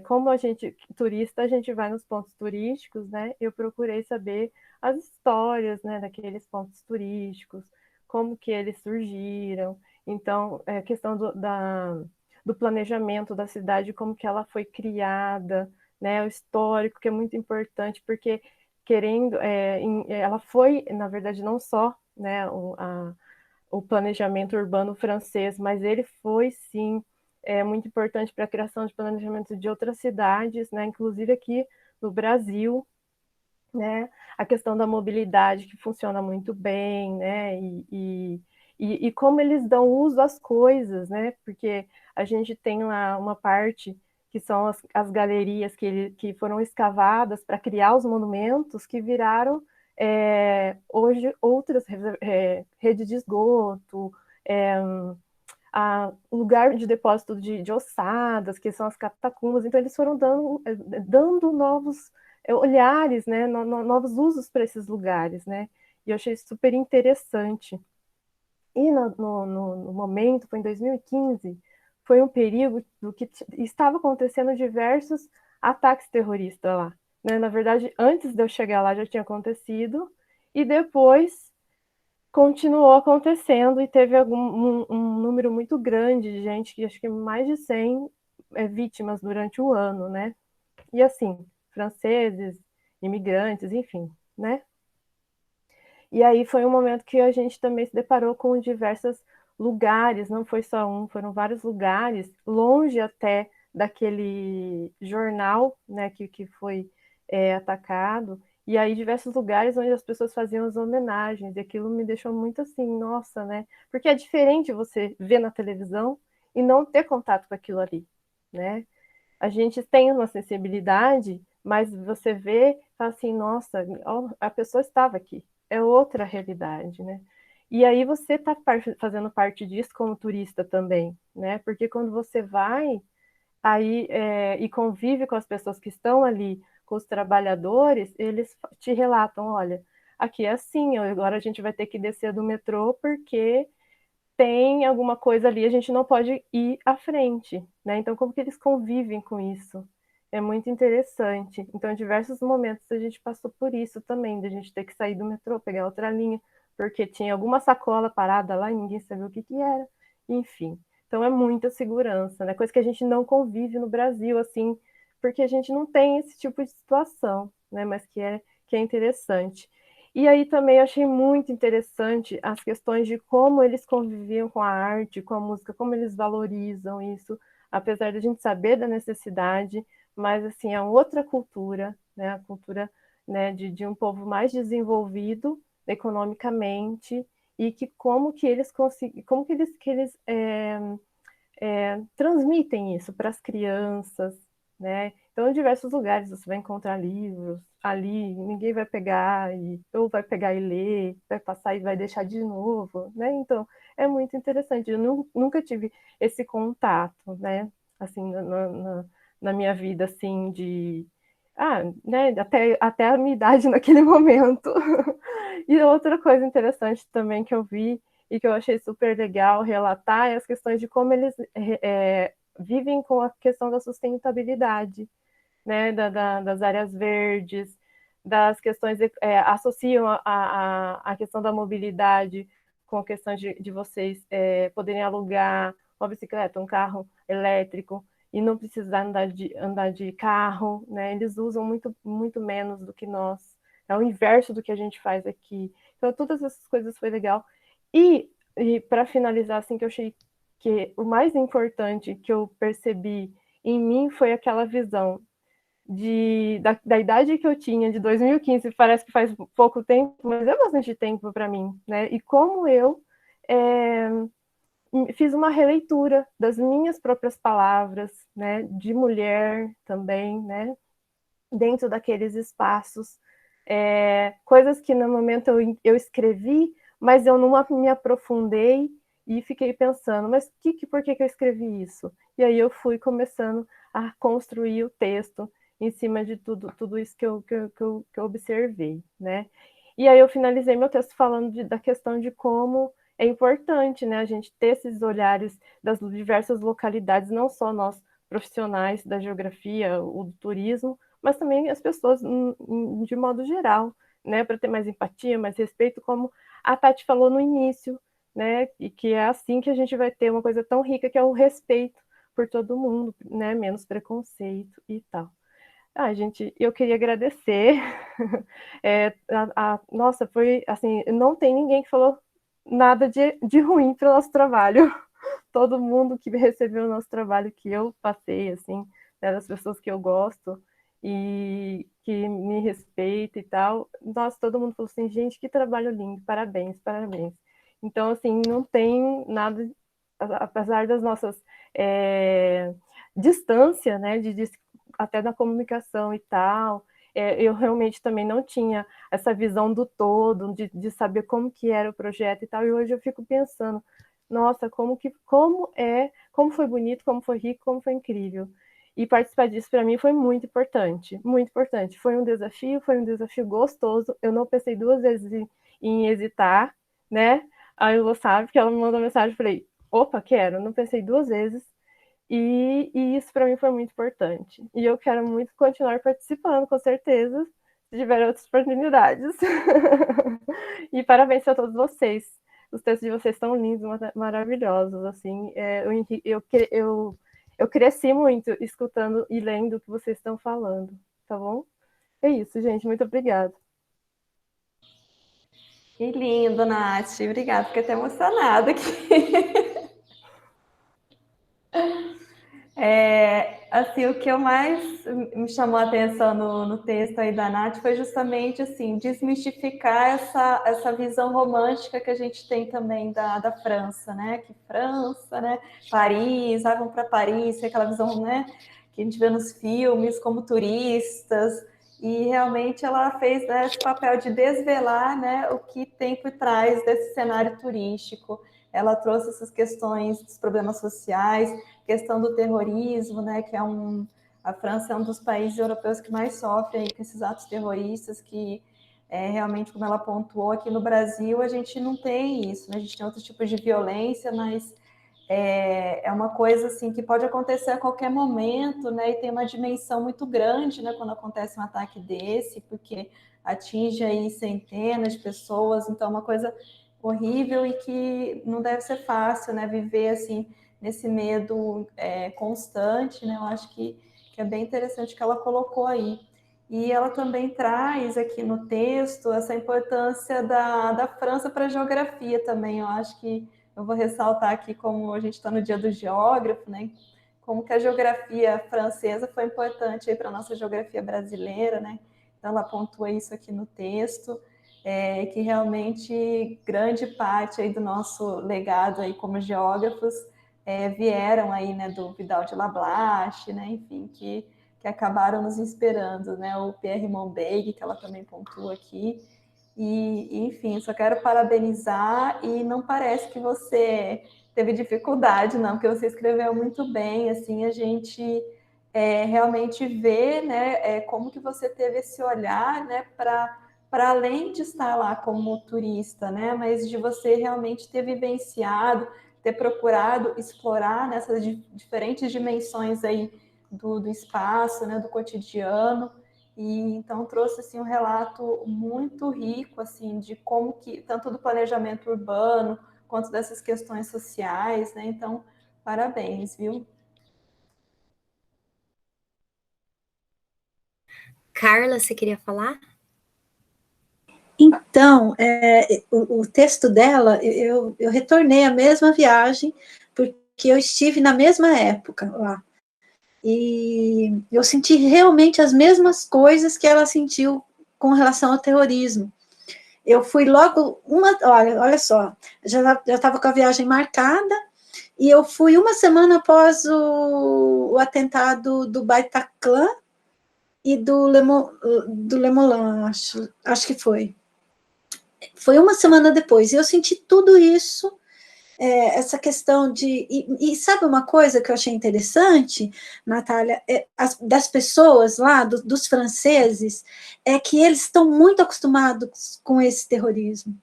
como a gente, turista, a gente vai nos pontos turísticos, né, eu procurei saber as histórias, né, daqueles pontos turísticos, como que eles surgiram. Então, a questão do planejamento da cidade, como que ela foi criada, né, o histórico, que é muito importante, porque ela foi, na verdade, não só, né, o planejamento urbano francês, mas ele foi, sim, muito importante para a criação de planejamento de outras cidades, né, inclusive aqui no Brasil, né, a questão da mobilidade que funciona muito bem, né, e como eles dão uso às coisas, né, porque a gente tem lá uma parte que são as galerias que foram escavadas para criar os monumentos que viraram hoje outras redes de esgoto, lugar de depósito de ossadas, que são as catacumbas, então eles foram dando novos olhares, né, novos usos para esses lugares, né, e eu achei super interessante. E no momento, foi em 2015, foi um período que estava acontecendo diversos ataques terroristas lá, né, na verdade, antes de eu chegar lá já tinha acontecido, e depois continuou acontecendo e teve um número muito grande de gente, que acho que mais de 100 vítimas durante o ano, né? E assim, franceses, imigrantes, enfim, né? E aí foi um momento que a gente também se deparou com diversos lugares, não foi só um, foram vários lugares, longe até daquele jornal, né, que foi atacado, e aí diversos lugares onde as pessoas faziam as homenagens, e aquilo me deixou muito assim, nossa, né, porque é diferente você ver na televisão e não ter contato com aquilo ali, né, a gente tem uma sensibilidade, mas você vê e fala assim, nossa, a pessoa estava aqui, é outra realidade, né? E aí você está fazendo parte disso como turista também, né? Porque quando você vai aí e convive com as pessoas que estão ali com os trabalhadores, eles te relatam, olha, aqui é assim, agora a gente vai ter que descer do metrô porque tem alguma coisa ali, a gente não pode ir à frente, né? Então, como que eles convivem com isso? É muito interessante. Então, em diversos momentos a gente passou por isso também, de a gente ter que sair do metrô, pegar outra linha, porque tinha alguma sacola parada lá e ninguém sabia o que que era. Enfim, então é muita segurança, né? Coisa que a gente não convive no Brasil, assim, porque a gente não tem esse tipo de situação, né? Mas que é interessante. E aí também achei muito interessante as questões de como eles conviviam com a arte, com a música, como eles valorizam isso, apesar de a gente saber da necessidade, mas assim, é outra cultura, né? A cultura, né, de um povo mais desenvolvido economicamente, e que como que eles conseguem, como que eles transmitem isso para as crianças, né? Então, em diversos lugares você vai encontrar livros ali, ninguém vai pegar ou vai pegar e ler, vai passar e vai deixar de novo, né? Então, é muito interessante. Eu nunca tive esse contato, né? Assim, na minha vida, assim, né? Até a minha idade naquele momento. E outra coisa interessante também que eu vi e que eu achei super legal relatar é as questões de como eles vivem com a questão da sustentabilidade, né, das áreas verdes, das questões, associam a questão da mobilidade com a questão de vocês poderem alugar uma bicicleta, um carro elétrico, e não precisar andar de carro, né? Eles usam muito, muito menos do que nós. É o inverso do que a gente faz aqui. Então, todas essas coisas foi legal. E para finalizar, assim, que eu achei que o mais importante que eu percebi em mim foi aquela visão da idade que eu tinha, de 2015, parece que faz pouco tempo, mas é bastante tempo para mim, né? E como eu é, fiz uma releitura das minhas próprias palavras, né? De mulher também, né? Dentro daqueles espaços, coisas que no momento eu escrevi, mas eu não me aprofundei e fiquei pensando, mas por que eu escrevi isso? E aí eu fui começando a construir o texto em cima de tudo isso que eu observei, né? E aí eu finalizei meu texto falando da questão de como é importante, né, a gente ter esses olhares das diversas localidades, não só nós profissionais da geografia, o do turismo, mas também as pessoas de modo geral, né, para ter mais empatia, mais respeito, como a Tati falou no início, né, e que é assim que a gente vai ter uma coisa tão rica que é o respeito por todo mundo, né, menos preconceito e tal. Gente, eu queria agradecer. Nossa, foi assim, não tem ninguém que falou nada de ruim para o nosso trabalho. Todo mundo que recebeu o nosso trabalho que eu passei, assim, né, das pessoas que eu gosto e que me respeita e tal. Nossa, todo mundo falou assim, gente, que trabalho lindo, parabéns, parabéns. Então, assim, não tem nada, apesar das nossas distância, né, até da comunicação e tal, eu realmente também não tinha essa visão do todo, de saber como que era o projeto e tal, e hoje eu fico pensando, nossa, como foi bonito, como foi rico, como foi incrível. E participar disso para mim foi muito importante, muito importante. Foi um desafio gostoso. Eu não pensei duas vezes em hesitar, né? Aí Lu sabe que ela me mandou mensagem, eu falei, opa, quero. Não pensei duas vezes. E isso para mim foi muito importante. E eu quero muito continuar participando, com certeza, se tiver outras oportunidades. E parabéns a todos vocês. Os textos de vocês estão lindos, maravilhosos, assim. Eu cresci muito escutando e lendo o que vocês estão falando, tá bom? É isso, gente. Muito obrigada. Que lindo, Nath. Obrigada. Fiquei até emocionada aqui. Assim, o que eu mais me chamou a atenção no texto aí da Nath foi justamente assim, desmistificar essa visão romântica que a gente tem também da França, né? Que França, né? Paris, vão para Paris, aquela visão, né? Que a gente vê nos filmes como turistas. E realmente ela fez, né, esse papel de desvelar, né, o que tem por trás desse cenário turístico. Ela trouxe essas questões dos problemas sociais, questão do terrorismo, né, que é A França é um dos países europeus que mais sofre aí com esses atos terroristas, que realmente, como ela pontuou, aqui no Brasil a gente não tem isso, né? A gente tem outros tipos de violência, mas é uma coisa assim que pode acontecer a qualquer momento, né? E tem uma dimensão muito grande, né? Quando acontece um ataque desse, porque atinge aí centenas de pessoas, então é uma coisa horrível e que não deve ser fácil, né? Viver assim nesse medo constante, né? Eu acho que é bem interessante que ela colocou aí. E ela também traz aqui no texto essa importância da França para a geografia também. Eu acho que eu vou ressaltar aqui, como a gente está no dia do geógrafo, né? Como que a geografia francesa foi importante para a nossa geografia brasileira, né? Então ela pontua isso aqui no texto, que realmente grande parte aí do nosso legado aí como geógrafos vieram aí, né, do Vidal de Lablache, né? Enfim, que acabaram nos inspirando, né? O Pierre Monbeig, que ela também pontua aqui. E, enfim, só quero parabenizar, e não parece que você teve dificuldade, não, porque você escreveu muito bem, assim, a gente realmente vê, né, como que você teve esse olhar, né, para além de estar lá como turista, né, mas de você realmente ter vivenciado, ter procurado explorar nessas diferentes dimensões aí do espaço, né, do cotidiano. E então trouxe assim um relato muito rico assim de como que tanto do planejamento urbano quanto dessas questões sociais, né? Então, parabéns, viu? Carla, você queria falar? Então, o texto dela, eu retornei à mesma viagem, porque eu estive na mesma época lá. E eu senti realmente as mesmas coisas que ela sentiu com relação ao terrorismo. Eu fui logo, olha só, já estava com a viagem marcada, e eu fui uma semana após o atentado do Bataclan e do Lemolan, acho que foi. Foi uma semana depois, e eu senti tudo isso, essa questão de... E sabe uma coisa que eu achei interessante, Natália? Das pessoas lá, dos franceses, é que eles estão muito acostumados com esse terrorismo.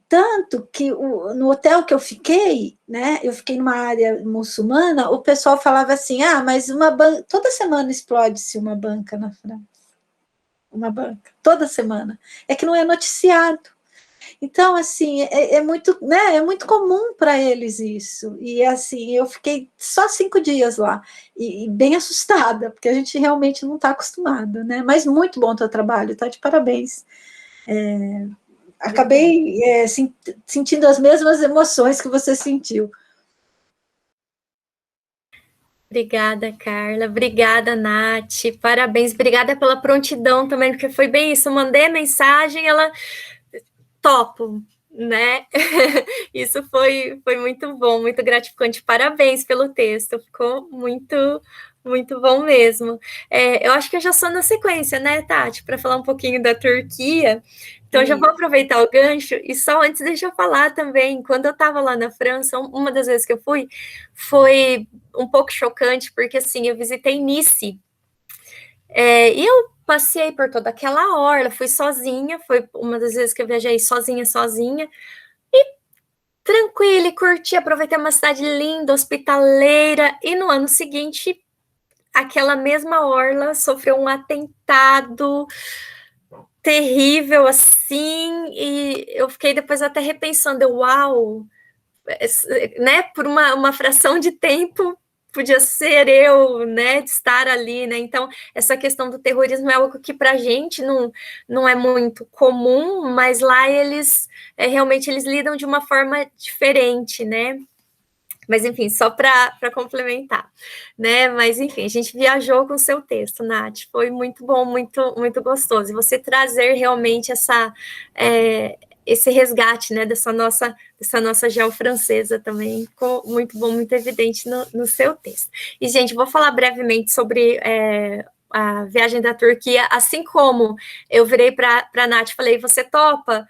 Tanto que no hotel que eu fiquei, né, eu fiquei numa área muçulmana, o pessoal falava assim, mas toda semana explode-se uma banca na França. Uma banca, toda semana. É que não é noticiado. Então, assim, muito, né, é muito comum para eles isso. E, assim, eu fiquei só 5 dias lá, e bem assustada, porque a gente realmente não está acostumado, né? Mas muito bom o teu trabalho, tá de parabéns. Acabei sentindo as mesmas emoções que você sentiu. Obrigada, Carla. Obrigada, Nath. Parabéns. Obrigada pela prontidão também, porque foi bem isso. Eu mandei a mensagem, ela... Topo, né? Isso foi muito bom, muito gratificante. Parabéns pelo texto. Ficou muito bom mesmo. Eu acho que eu já sou na sequência, né, Tati? Para falar um pouquinho da Turquia. Então, eu já vou aproveitar o gancho, e só antes deixa eu falar também, quando eu estava lá na França, uma das vezes que eu fui, foi um pouco chocante, porque assim, eu visitei Nice, e eu passei por toda aquela orla, fui sozinha, foi uma das vezes que eu viajei sozinha, e tranquila, e curti, aproveitei uma cidade linda, hospitaleira, e no ano seguinte, aquela mesma orla sofreu um atentado terrível, assim, e eu fiquei depois até repensando, uau, né, por uma fração de tempo, podia ser eu, né, de estar ali, né, então essa questão do terrorismo é algo que pra gente não é muito comum, mas lá eles, realmente eles lidam de uma forma diferente, né, mas, enfim, só para complementar, né? Mas, enfim, a gente viajou com o seu texto, Nath. Foi muito bom, muito gostoso. E você trazer realmente esse resgate, né, dessa nossa geofrancesa também ficou muito bom, muito evidente no seu texto. E, gente, vou falar brevemente sobre a viagem da Turquia, assim como eu virei para a Nath e falei, você topa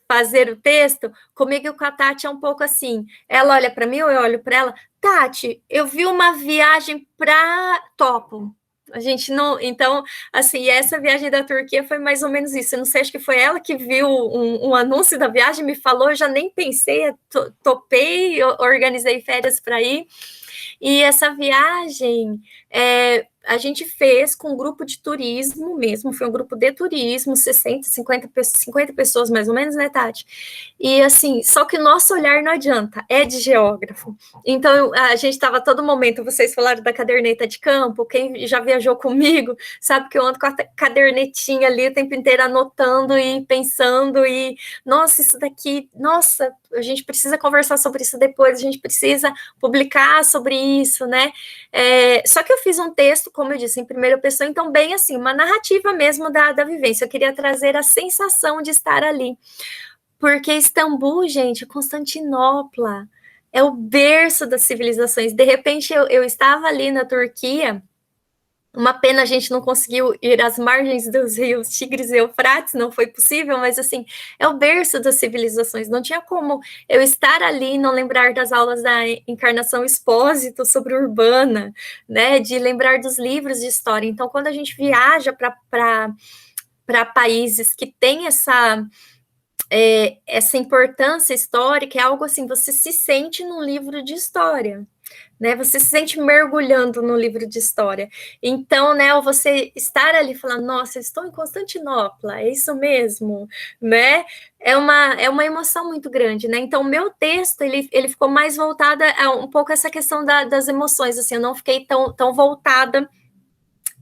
fazer o texto, comigo e com a Tati é um pouco assim, ela olha para mim, eu olho para ela, Tati, eu vi uma viagem para Topo. A gente não... Então, assim, essa viagem da Turquia foi mais ou menos isso. Eu não sei, acho que foi ela que viu um anúncio da viagem, me falou, eu já nem pensei, topei, organizei férias para ir. E essa viagem a gente fez com um grupo de turismo mesmo, foi um grupo de turismo, 60, 50 pessoas mais ou menos, né, Tati? E assim, só que o nosso olhar não adianta, é de geógrafo. Então, a gente estava todo momento, vocês falaram da caderneta de campo, quem já viajou comigo, sabe que eu ando com a cadernetinha ali o tempo inteiro anotando e pensando, e nossa, isso daqui, nossa, a gente precisa conversar sobre isso depois, a gente precisa publicar sobre isso, né? Só que eu fiz um texto, como eu disse, em primeira pessoa, então bem assim, uma narrativa mesmo da vivência, eu queria trazer a sensação de estar ali, porque Istambul, gente, Constantinopla, é o berço das civilizações. De repente eu estava ali na Turquia, uma pena a gente não conseguiu ir às margens dos rios Tigres e Eufrates, não foi possível, mas assim, é o berço das civilizações, não tinha como eu estar ali e não lembrar das aulas da Encarnação Expósito sobre Urbana, né, de lembrar dos livros de história. Então, quando a gente viaja para países que têm essa importância histórica, é algo assim, você se sente num livro de história, né? Você se sente mergulhando no livro de história. Então, né, você estar ali falando, nossa, eu estou em Constantinopla, é isso mesmo, né? É uma emoção muito grande, né? Então, o meu texto, ele ficou mais voltada a um pouco essa questão das emoções, assim, eu não fiquei tão voltada,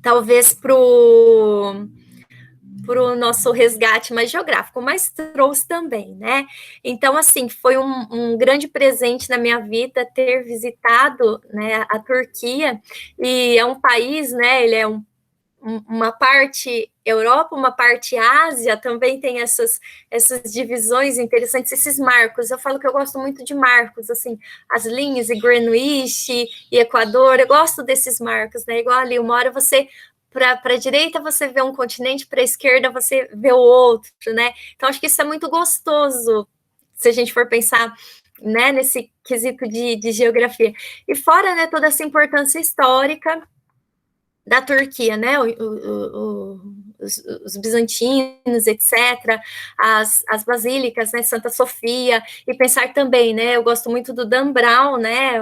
talvez, para o nosso resgate mais geográfico, mas trouxe também, né? Então, assim, foi um grande presente na minha vida ter visitado, né, a Turquia, e é um país, né, ele é uma parte Europa, uma parte Ásia, também tem essas divisões interessantes, esses marcos. Eu falo que eu gosto muito de marcos, assim, as linhas e Greenwich e Equador, eu gosto desses marcos, né? Igual ali, uma hora você para a direita você vê um continente, para a esquerda você vê o outro, né? Então, acho que isso é muito gostoso, se a gente for pensar, né, nesse quesito de geografia. E fora, né, toda essa importância histórica da Turquia, né, os bizantinos, etc., as basílicas, né, Santa Sofia, e pensar também, né, eu gosto muito do Dan Brown, né,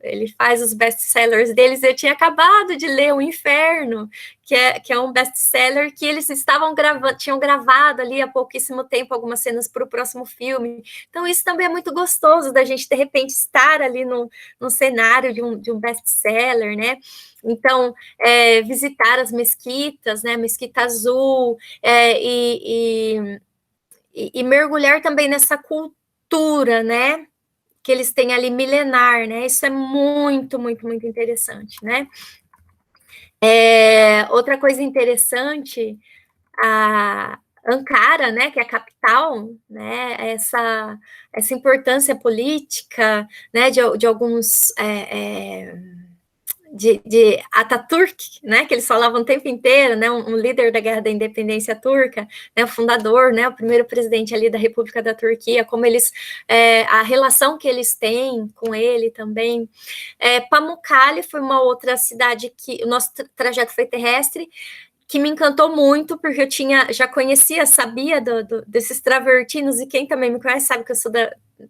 ele faz os best-sellers deles, eu tinha acabado de ler O Inferno, que é um best-seller que eles tinham gravado ali há pouquíssimo tempo algumas cenas para o próximo filme, então isso também é muito gostoso, da gente, de repente, estar ali no cenário de um best-seller, né, então, visitar as mesquitas, né, Mesquita Azul, e mergulhar também nessa cultura, né, que eles têm ali milenar, né, isso é muito, muito, muito interessante, né. Outra coisa interessante, a Ankara, né, que é a capital, né, essa importância política, né, de alguns... de Atatürk, né, que eles falavam o tempo inteiro, né, um líder da Guerra da Independência Turca, né, o fundador, né, o primeiro presidente ali da República da Turquia, como eles, a relação que eles têm com ele também. Pamukkale foi uma outra cidade que o nosso trajeto foi terrestre, que me encantou muito, porque eu já conhecia, sabia desses travertinos, e quem também me conhece sabe que eu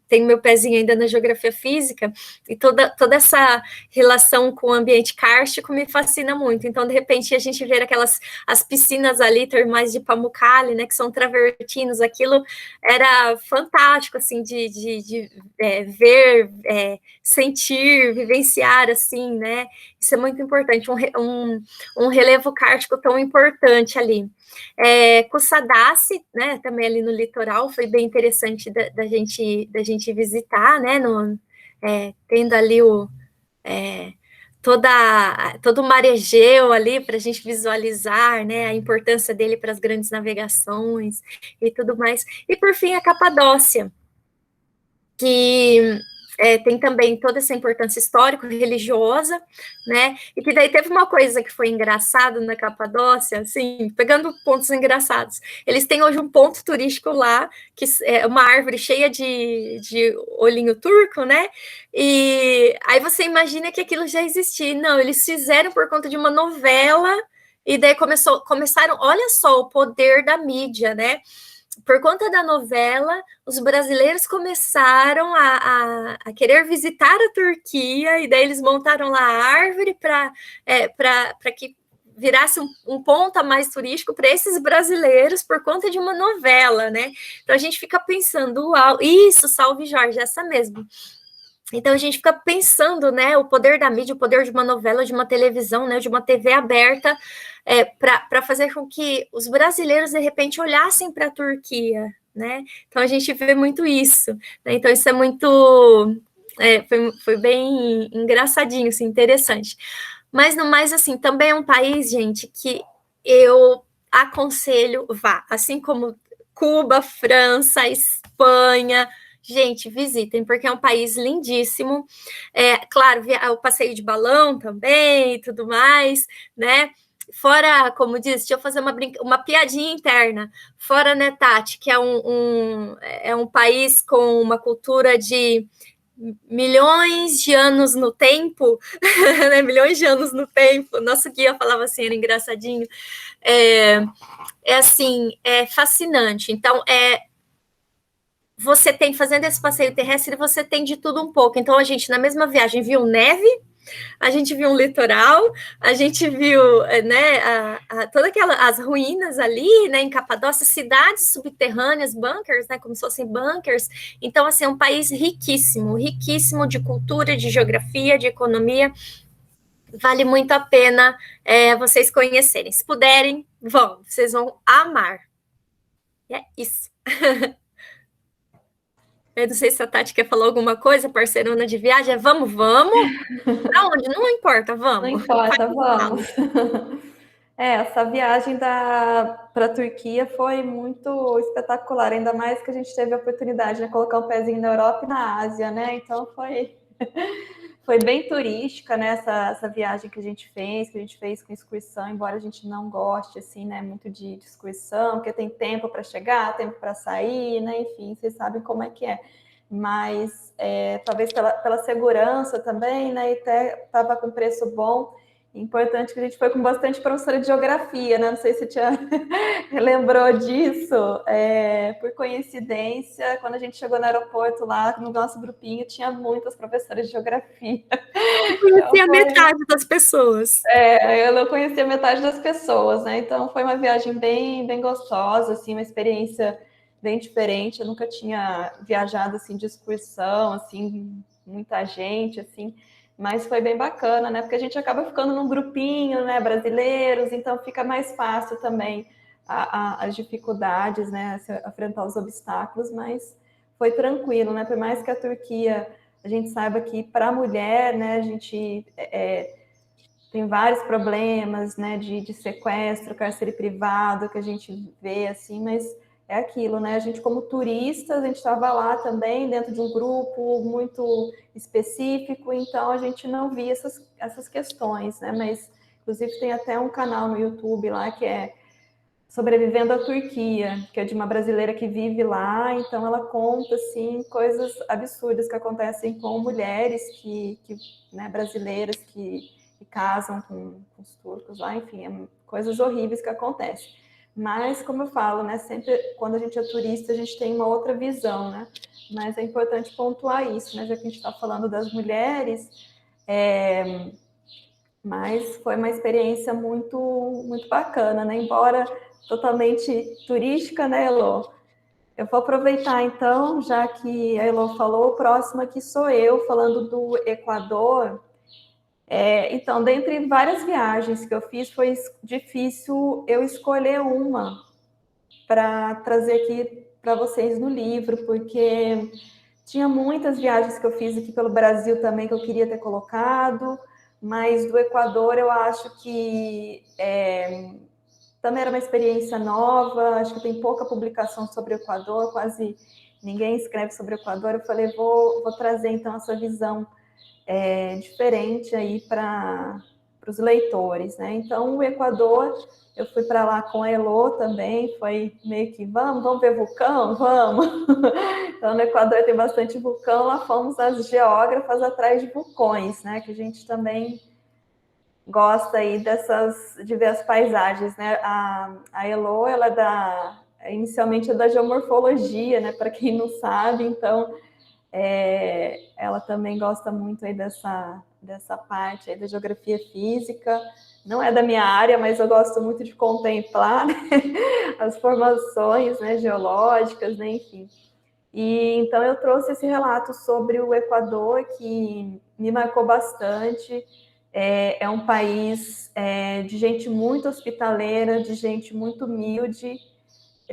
tenho meu pezinho ainda na geografia física, e toda essa relação com o ambiente kárstico me fascina muito. Então, de repente, a gente vê as piscinas ali, termais de Pamukkale, né, que são travertinos, aquilo era fantástico, assim, de ver, sentir, vivenciar, assim, né, isso é muito importante, um relevo kárstico tão importante ali. Kusadasi, né, também ali no litoral, foi bem interessante da gente visitar, né, tendo ali todo o mar Egeu ali para a gente visualizar, né, a importância dele para as grandes navegações e tudo mais. E por fim a Capadócia, que tem também toda essa importância histórico-religiosa, né? E que daí teve uma coisa que foi engraçada na Capadócia, assim, pegando pontos engraçados. Eles têm hoje um ponto turístico lá, que é uma árvore cheia de olhinho turco, né? E aí você imagina que aquilo já existia. Não, eles fizeram por conta de uma novela, e daí começaram, olha só o poder da mídia, né? Por conta da novela, os brasileiros começaram a querer visitar a Turquia, e daí eles montaram lá a árvore para que virasse um ponto a mais turístico para esses brasileiros por conta de uma novela, né? Então a gente fica pensando, uau, isso, Salve Jorge, essa mesmo. Então a gente fica pensando, né, o poder da mídia, o poder de uma novela, de uma televisão, né, de uma TV aberta, para fazer com que os brasileiros de repente olhassem para a Turquia, né? Então a gente vê muito isso, né? Então isso é muito, foi bem engraçadinho, assim, interessante. Mas no mais, assim, também é um país, gente, que eu aconselho, vá, assim como Cuba, França, Espanha. Gente, visitem, porque é um país lindíssimo. Claro, o passeio de balão também e tudo mais, né? Fora, como diz, deixa eu fazer uma piadinha interna. Fora, né, Tati, que é um país com uma cultura de milhões de anos no tempo, né? Milhões de anos no tempo. Nosso guia falava assim, era engraçadinho. Assim, é fascinante. Então, você tem, fazendo esse passeio terrestre, você tem de tudo um pouco. Então, a gente, na mesma viagem, viu neve, a gente viu um litoral, a gente viu, né, todas as ruínas ali, né, em Capadócia, cidades subterrâneas, bunkers, né, como se fossem bunkers. Então, assim, é um país riquíssimo, riquíssimo de cultura, de geografia, de economia. Vale muito a pena vocês conhecerem. Se puderem, vão, vocês vão amar. E é isso. Eu não sei se a Tati quer falar alguma coisa, parceirona de viagem. Vamos. Pra onde? Não importa, vamos. Não importa, vamos. Essa viagem para a Turquia foi muito espetacular, ainda mais que a gente teve a oportunidade de colocar um pezinho na Europa e na Ásia, né? Então foi bem turística, né? Essa viagem que a gente fez com excursão, embora a gente não goste, assim, né? Muito de excursão, porque tem tempo para chegar, tempo para sair, né? Enfim, vocês sabem como é que é. Mas talvez pela segurança também, né? E até estava com preço bom. Importante que a gente foi com bastante professora de geografia, né? Não sei se tinha lembrou disso. Por coincidência, quando a gente chegou no aeroporto lá, no nosso grupinho, tinha muitas professoras de geografia. Eu conhecia metade das pessoas. Eu não conhecia metade das pessoas, né? Então foi uma viagem bem, bem gostosa, assim, uma experiência bem diferente. Eu nunca tinha viajado assim de excursão, assim, muita gente, assim. Mas foi bem bacana, né? Porque a gente acaba ficando num grupinho, né? Brasileiros, então fica mais fácil também as dificuldades, né? Se enfrentar os obstáculos, mas foi tranquilo, né? Por mais que a Turquia, a gente saiba que para a mulher, né? A gente tem vários problemas, né? De sequestro, cárcere privado, que a gente vê assim, mas é aquilo, né? A gente, como turistas, a gente estava lá também, dentro de um grupo muito específico, então a gente não via essas questões, né? Mas, inclusive, tem até um canal no YouTube lá que é Sobrevivendo à Turquia, que é de uma brasileira que vive lá, então ela conta, assim, coisas absurdas que acontecem com mulheres né, brasileiras que casam com os turcos lá, enfim, coisas horríveis que acontecem. Mas, como eu falo, né, sempre quando a gente é turista, a gente tem uma outra visão, né? Mas é importante pontuar isso, né? Já que a gente está falando das mulheres, mas foi uma experiência muito, muito bacana, né? Embora totalmente turística, né, Elô? Eu vou aproveitar, então, já que a Elô falou, o próximo aqui sou eu, falando do Equador. Então, dentre várias viagens que eu fiz, foi difícil eu escolher uma para trazer aqui para vocês no livro, porque tinha muitas viagens que eu fiz aqui pelo Brasil também que eu queria ter colocado, mas do Equador eu acho que também era uma experiência nova, acho que tem pouca publicação sobre o Equador, quase ninguém escreve sobre o Equador, eu falei, vou trazer então essa visão diferente aí para os leitores, né? Então, o Equador, eu fui para lá com a Elo também, foi meio que, vamos ver vulcão? Vamos! Então, no Equador tem bastante vulcão, lá fomos as geógrafas atrás de vulcões, né? Que a gente também gosta aí de ver as paisagens, né? A Elo, ela inicialmente é da geomorfologia, né? Para quem não sabe, então ela também gosta muito aí dessa parte aí da geografia física. Não é da minha área, mas eu gosto muito de contemplar, né, as formações, né, geológicas, né, enfim. E então eu trouxe esse relato sobre o Equador que me marcou bastante. É um país de gente muito hospitaleira, de gente muito humilde.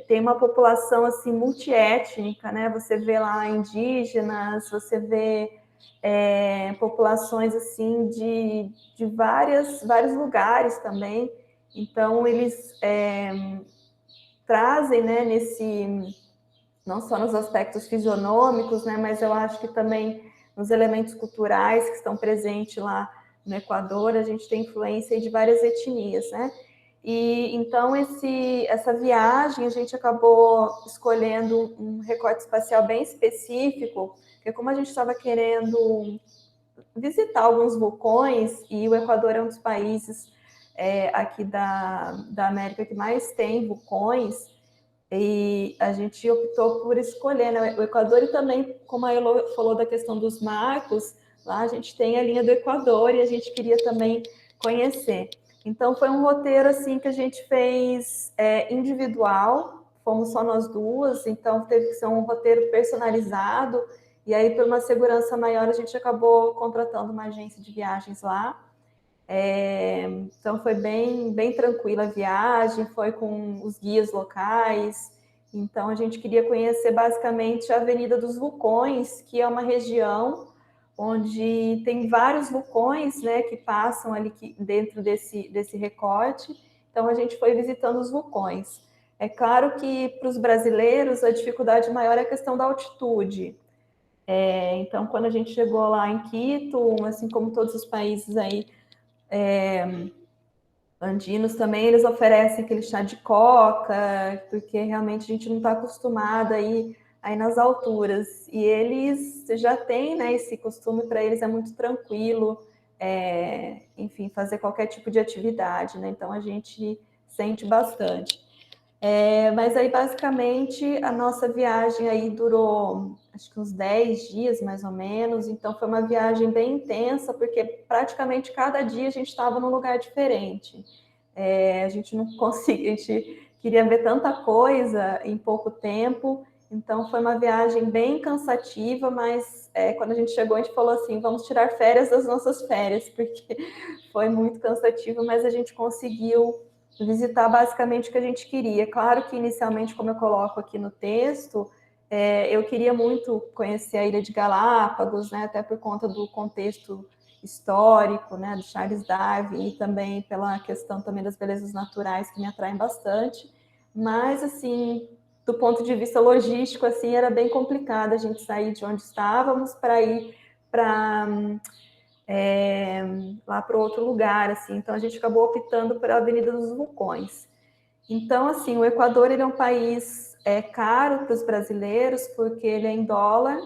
Tem uma população assim multiétnica, né? Você vê lá indígenas, você vê populações assim de vários lugares também. Então eles trazem, né, não só nos aspectos fisionômicos, né, mas eu acho que também nos elementos culturais que estão presentes lá no Equador, a gente tem influência de várias etnias, né? E então essa viagem a gente acabou escolhendo um recorte espacial bem específico, porque como a gente estava querendo visitar alguns vulcões, e o Equador é um dos países aqui da América que mais tem vulcões, e a gente optou por escolher, né, o Equador. E também, como a Elo falou da questão dos marcos, lá a gente tem a linha do Equador e a gente queria também conhecer. Então, foi um roteiro assim que a gente fez individual, fomos só nós duas, então teve que ser um roteiro personalizado, e aí, por uma segurança maior, a gente acabou contratando uma agência de viagens lá. Então foi bem tranquila a viagem, foi com os guias locais. Então a gente queria conhecer basicamente a Avenida dos Vulcões, que é uma região onde tem vários vulcões, né, que passam ali dentro desse recorte. Então a gente foi visitando os vulcões. É claro que para os brasileiros a dificuldade maior é a questão da altitude. Então quando a gente chegou lá em Quito, assim como todos os países aí andinos também, eles oferecem aquele chá de coca, porque realmente a gente não está acostumado aí nas alturas. E eles já têm, né, esse costume, para eles é muito tranquilo, enfim, fazer qualquer tipo de atividade, né? Então a gente sente bastante. Mas aí, basicamente, a nossa viagem aí durou, acho que uns 10 dias, mais ou menos. Então, foi uma viagem bem intensa, porque praticamente cada dia a gente estava num lugar diferente. A gente não conseguia, a gente queria ver tanta coisa em pouco tempo. Então, foi uma viagem bem cansativa, mas quando a gente chegou, a gente falou assim, vamos tirar férias das nossas férias, porque foi muito cansativo, mas a gente conseguiu visitar basicamente o que a gente queria. Claro que inicialmente, como eu coloco aqui no texto, eu queria muito conhecer a Ilha de Galápagos, né, até por conta do contexto histórico, né, do Charles Darwin, e também pela questão também das belezas naturais que me atraem bastante. Mas, assim, do ponto de vista logístico, assim, era bem complicado a gente sair de onde estávamos para ir para lá para outro lugar, assim. Então a gente acabou optando pela Avenida dos Vulcões. Então, assim, o Equador, ele é um país caro para os brasileiros, porque ele é em dólar.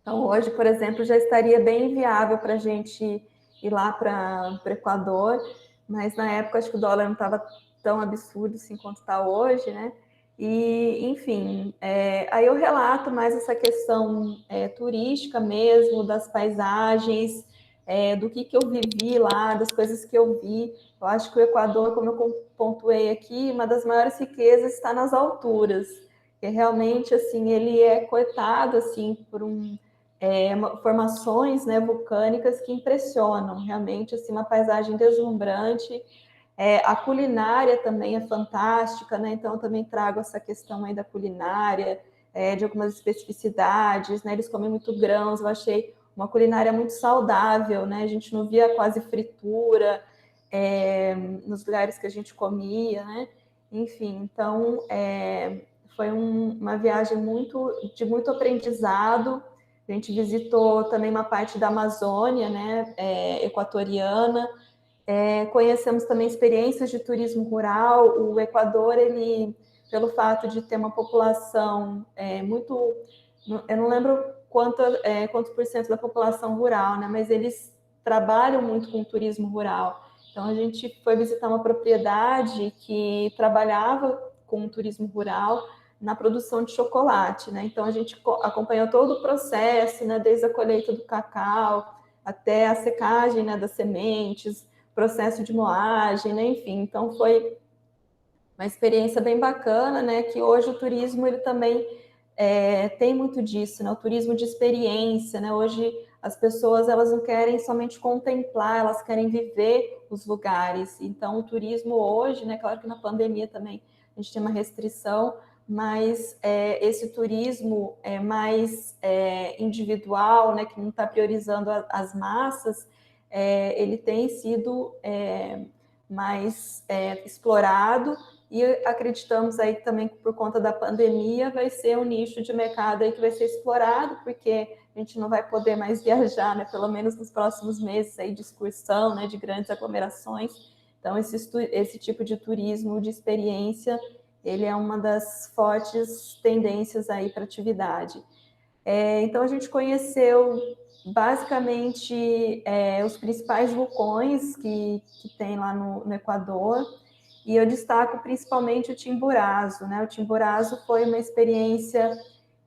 Então, hoje, por exemplo, já estaria bem viável para a gente ir lá para o Equador, mas na época acho que o dólar não estava tão absurdo assim quanto está hoje, né? E, enfim, aí eu relato mais essa questão turística mesmo, das paisagens, do que eu vivi lá, das coisas que eu vi. Eu acho que o Equador, como eu pontuei aqui, uma das maiores riquezas está nas alturas, que realmente, assim, ele é cortado, assim, por formações, né, vulcânicas que impressionam, realmente, assim, uma paisagem deslumbrante. A culinária também é fantástica, né? Então eu também trago essa questão aí da culinária, de algumas especificidades, né? Eles comem muito grãos, eu achei uma culinária muito saudável, né? A gente não via quase fritura nos lugares que a gente comia, né? Enfim, então foi uma viagem de muito aprendizado. A gente visitou também uma parte da Amazônia, né, equatoriana. Conhecemos também experiências de turismo rural. O Equador, ele, pelo fato de ter uma população muito... Eu não lembro quanto por cento da população rural, né, mas eles trabalham muito com turismo rural. Então, a gente foi visitar uma propriedade que trabalhava com turismo rural na produção de chocolate, né? Então, a gente acompanhou todo o processo, né, desde a colheita do cacau até a secagem, né, das sementes, processo de moagem, né, enfim. Então, foi uma experiência bem bacana, né, que hoje o turismo, ele também tem muito disso, né, o turismo de experiência, né, hoje as pessoas, elas não querem somente contemplar, elas querem viver os lugares. Então, o turismo hoje, né, claro que na pandemia também a gente tem uma restrição, mas esse turismo mais individual, né, que não está priorizando as massas, ele tem sido mais explorado, e acreditamos aí também que por conta da pandemia vai ser um nicho de mercado aí que vai ser explorado, porque a gente não vai poder mais viajar, né, pelo menos nos próximos meses aí de excursão, né, de grandes aglomerações. Então, esse tipo de turismo de experiência, ele é uma das fortes tendências aí para atividade. Então, a gente conheceu basicamente os principais vulcões que tem lá no Equador, e eu destaco principalmente o Chimborazo, né? O Chimborazo foi uma experiência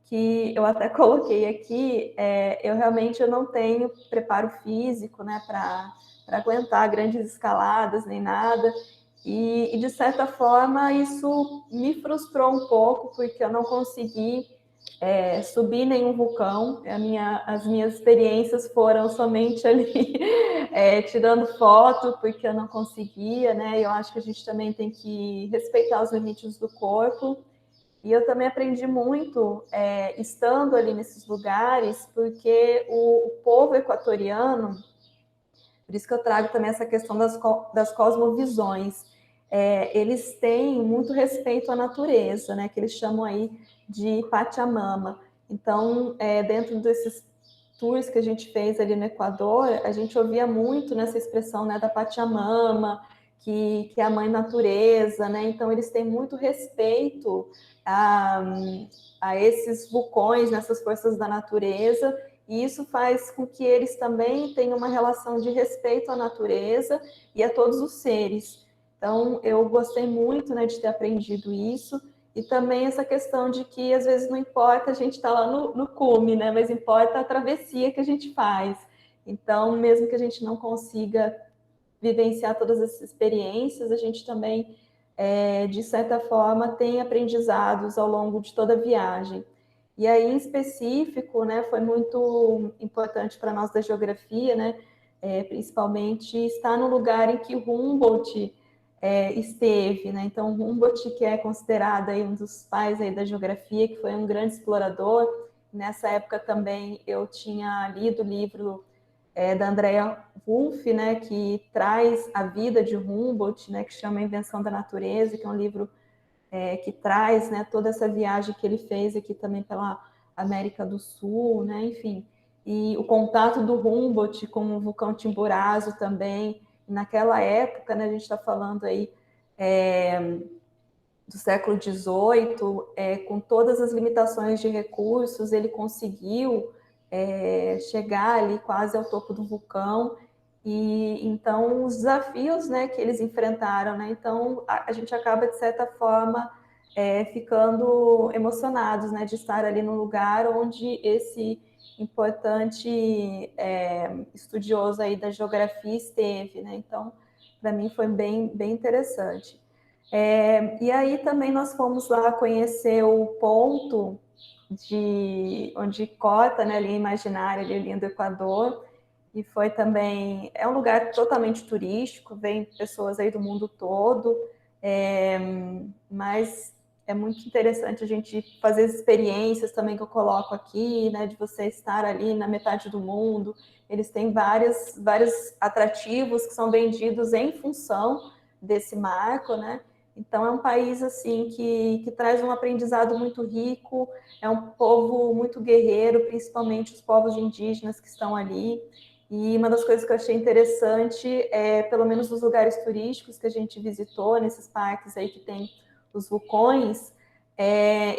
que eu até coloquei aqui. Eu realmente não tenho preparo físico, né, para aguentar grandes escaladas nem nada, e de certa forma isso me frustrou um pouco, porque eu não consegui subir nenhum vulcão. As minhas experiências foram somente ali tirando foto, porque eu não conseguia, né? Eu acho que a gente também tem que respeitar os limites do corpo. E eu também aprendi muito estando ali nesses lugares, porque o povo equatoriano, por isso que eu trago também essa questão das cosmovisões, eles têm muito respeito à natureza, né? Que eles chamam aí de Pachamama. Então, dentro desses tours que a gente fez ali no Equador, a gente ouvia muito nessa expressão, né, da Pachamama, que é a mãe natureza, né? Então, eles têm muito respeito a esses vulcões, nessas forças da natureza, e isso faz com que eles também tenham uma relação de respeito à natureza e a todos os seres. Então, eu gostei muito, né, de ter aprendido isso, e também essa questão de que, às vezes, não importa a gente estar lá no cume, né, mas importa a travessia que a gente faz. Então, mesmo que a gente não consiga vivenciar todas essas experiências, a gente também, de certa forma, tem aprendizados ao longo de toda a viagem. E aí, em específico, né, foi muito importante para nós da geografia, né, principalmente estar no lugar em que Humboldt esteve, né? Então, Humboldt, que é considerado aí um dos pais aí da geografia, que foi um grande explorador. Nessa época também eu tinha lido o livro da Andrea Wolff, né, que traz a vida de Humboldt, né, que chama A Invenção da Natureza, que é um livro que traz, né, toda essa viagem que ele fez aqui também pela América do Sul, né, enfim. E o contato do Humboldt com o vulcão Chimborazo também, naquela época, né, a gente está falando aí do século XVIII, com todas as limitações de recursos, ele conseguiu chegar ali quase ao topo do vulcão. E então os desafios, né, que eles enfrentaram, né, então a gente acaba de certa forma ficando emocionados, né, de estar ali no lugar onde esse importante estudioso aí da geografia esteve, né, então para mim foi bem interessante. E aí também nós fomos lá conhecer o ponto onde corta, né, a linha imaginária, ali, a linha do Equador, e foi também, é um lugar totalmente turístico, vem pessoas aí do mundo todo, mas é muito interessante a gente fazer as experiências também que eu coloco aqui, né, de você estar ali na metade do mundo. Eles têm vários atrativos que são vendidos em função desse marco, né? Então, é um país assim que traz um aprendizado muito rico, é um povo muito guerreiro, principalmente os povos indígenas que estão ali. E uma das coisas que eu achei interessante é, pelo menos nos lugares turísticos que a gente visitou, nesses parques aí que tem os vulcões,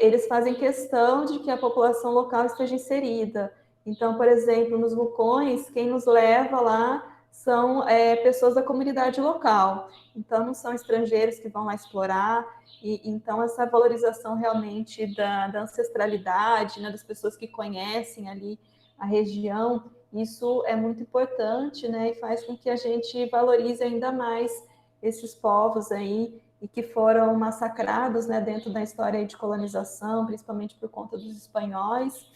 eles fazem questão de que a população local esteja inserida. Então, por exemplo, nos vulcões, quem nos leva lá são pessoas da comunidade local. Então, não são estrangeiros que vão lá explorar. E então, essa valorização realmente da ancestralidade, né, das pessoas que conhecem ali a região, isso é muito importante, né, e faz com que a gente valorize ainda mais esses povos aí e que foram massacrados, né, dentro da história de colonização, principalmente por conta dos espanhóis.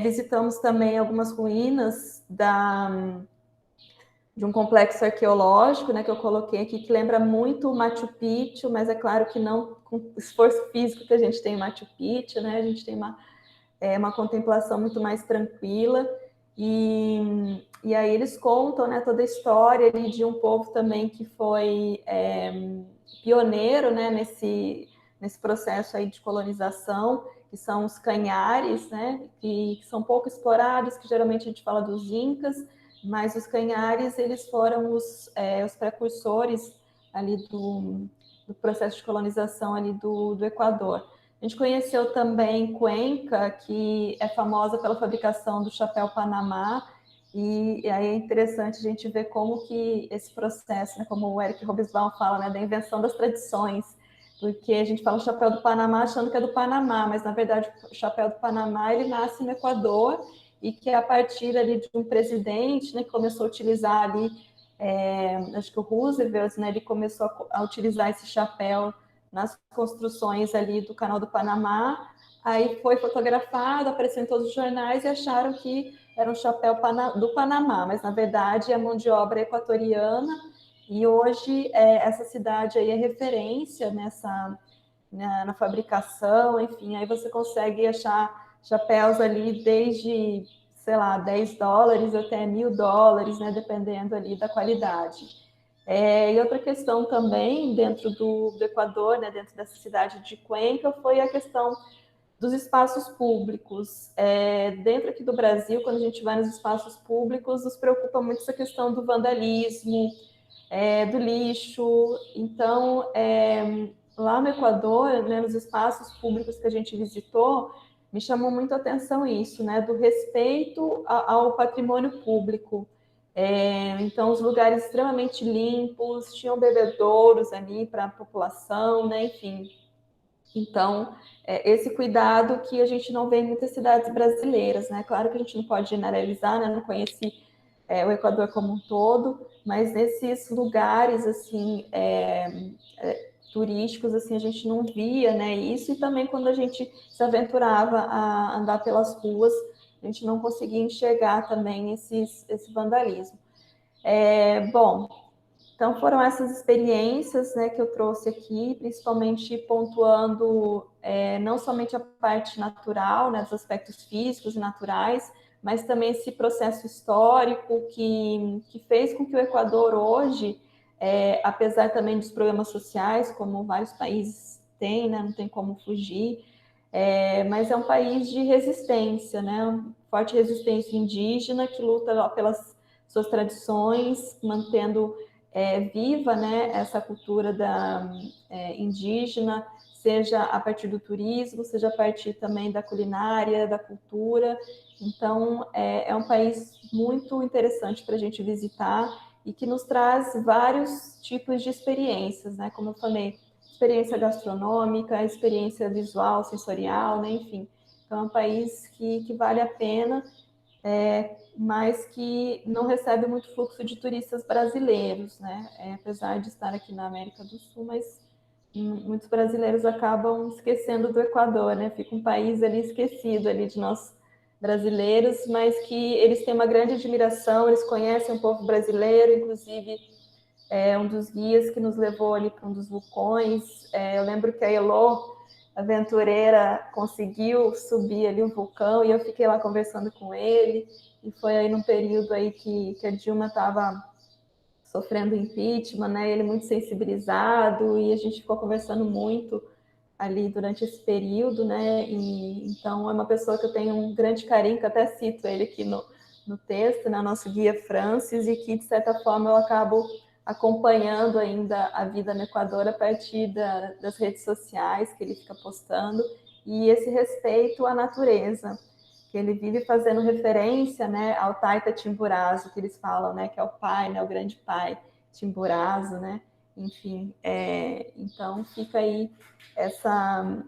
Visitamos também algumas ruínas de um complexo arqueológico, né, que eu coloquei aqui, que lembra muito o Machu Picchu, mas é claro que não com o esforço físico que a gente tem em Machu Picchu, né, a gente tem uma contemplação muito mais tranquila, e aí eles contam, né, toda a história ali de um povo também que foi pioneiro, né, nesse processo aí de colonização, que são os canhares, né, que são pouco explorados, que geralmente a gente fala dos incas, mas os canhares, eles foram os precursores ali do processo de colonização ali do Equador. A gente conheceu também Cuenca, que é famosa pela fabricação do chapéu Panamá, e aí é interessante a gente ver como que esse processo, né, como o Eric Hobsbawm fala, né, da invenção das tradições, porque a gente fala o chapéu do Panamá achando que é do Panamá, mas na verdade o chapéu do Panamá ele nasce no Equador, e que a partir ali de um presidente, né, que começou a utilizar ali, acho que o Roosevelt, né, ele começou a utilizar esse chapéu nas construções ali do Canal do Panamá, aí foi fotografado, apareceu em todos os jornais e acharam que era um chapéu do Panamá, mas na verdade é mão de obra equatoriana, e hoje essa cidade aí é referência na fabricação, enfim, aí você consegue achar chapéus ali desde, sei lá, $10 até $1.000, né, dependendo ali da qualidade. E outra questão também, dentro do Equador, né, dentro dessa cidade de Cuenca, foi a questão dos espaços públicos. Dentro aqui do Brasil, quando a gente vai nos espaços públicos, nos preocupa muito essa questão do vandalismo, do lixo. Então, lá no Equador, né, nos espaços públicos que a gente visitou, me chamou muito a atenção isso, né, do respeito ao patrimônio público. Então, os lugares extremamente limpos, tinham bebedouros ali para a população, né, enfim. Então, esse cuidado que a gente não vê em muitas cidades brasileiras, né? Claro que a gente não pode generalizar, né? Não conheci o Equador como um todo, mas nesses lugares, assim, turísticos, assim, a gente não via, né, isso, e também quando a gente se aventurava a andar pelas ruas, a gente não conseguia enxergar também esse vandalismo. Bom, então foram essas experiências, né, que eu trouxe aqui, principalmente pontuando não somente a parte natural, né, dos aspectos físicos e naturais, mas também esse processo histórico que fez com que o Equador hoje, apesar também dos problemas sociais, como vários países têm, né, não tem como fugir, mas é um país de resistência, né, forte resistência indígena que luta pelas suas tradições, mantendo viva, né, essa cultura indígena, seja a partir do turismo, seja a partir também da culinária, da cultura. Então, é um país muito interessante para a gente visitar e que nos traz vários tipos de experiências, né? Como eu falei, experiência gastronômica, experiência visual, sensorial, né? Enfim. Então, é um país que vale a pena, mas que não recebe muito fluxo de turistas brasileiros, né? Apesar de estar aqui na América do Sul, mas muitos brasileiros acabam esquecendo do Equador, né? Fica um país ali esquecido ali de nós brasileiros, mas que eles têm uma grande admiração, eles conhecem o povo brasileiro, inclusive um dos guias que nos levou ali para um dos vulcões. Eu lembro que a Elô, aventureira, conseguiu subir ali o vulcão e eu fiquei lá conversando com ele, e foi aí num período aí que a Dilma estava sofrendo impeachment, né? Ele muito sensibilizado, e a gente ficou conversando muito ali durante esse período, né? E, então, é uma pessoa que eu tenho um grande carinho, que eu até cito ele aqui no texto, né? Nosso guia Francis, e que, de certa forma, eu acabo acompanhando ainda a vida no Equador a partir das redes sociais que ele fica postando, e esse respeito à natureza, que ele vive fazendo referência, né, ao Taita Chimborazo, que eles falam, né, que é o pai, né, o grande pai Chimborazo, né, enfim, então fica aí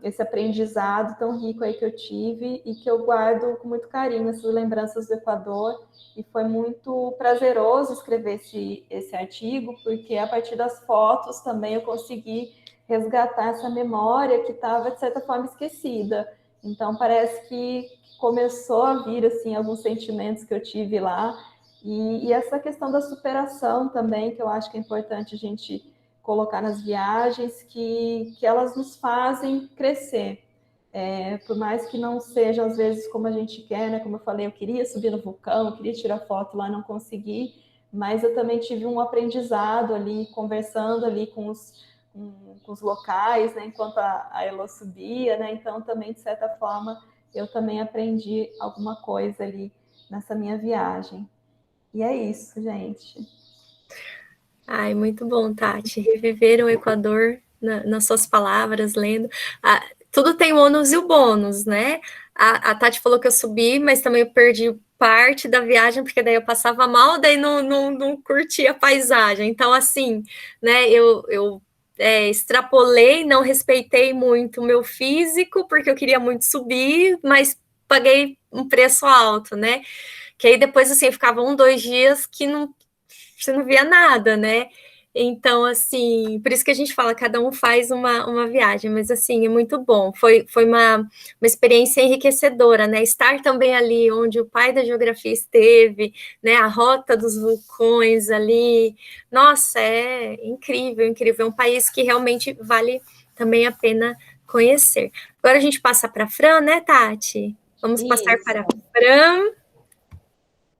esse aprendizado tão rico aí que eu tive e que eu guardo com muito carinho, essas lembranças do Equador, e foi muito prazeroso escrever esse artigo, porque a partir das fotos também eu consegui resgatar essa memória que estava, de certa forma, esquecida. Então, parece que começou a vir, assim, alguns sentimentos que eu tive lá, e essa questão da superação também, que eu acho que é importante a gente colocar nas viagens, que elas nos fazem crescer. Por mais que não seja, às vezes, como a gente quer, né? Como eu falei, eu queria subir no vulcão, eu queria tirar foto lá, não consegui, mas eu também tive um aprendizado ali, conversando ali com os locais, né? Enquanto a Elo subia, né? Então, também, de certa forma, eu também aprendi alguma coisa ali nessa minha viagem. E é isso, gente. Ai, muito bom, Tati. Reviver o Equador nas suas palavras, lendo. Tudo tem o ônus e o bônus, né? A Tati falou que eu subi, mas também eu perdi parte da viagem, porque daí eu passava mal, daí não curtia a paisagem. Então, assim, né, eu extrapolei, não respeitei muito o meu físico, porque eu queria muito subir, mas paguei um preço alto, né? Que aí depois, assim, eu ficava 1, 2 dias que você não via nada, né? Então, assim, por isso que a gente fala, cada um faz uma viagem, mas, assim, é muito bom. Foi uma experiência enriquecedora, né? Estar também ali onde o pai da geografia esteve, né? A rota dos vulcões ali. Nossa, é incrível, incrível. É um país que realmente vale também a pena conhecer. Agora a gente passa para a Fran, né, Tati? Vamos passar Isso. para a Fran.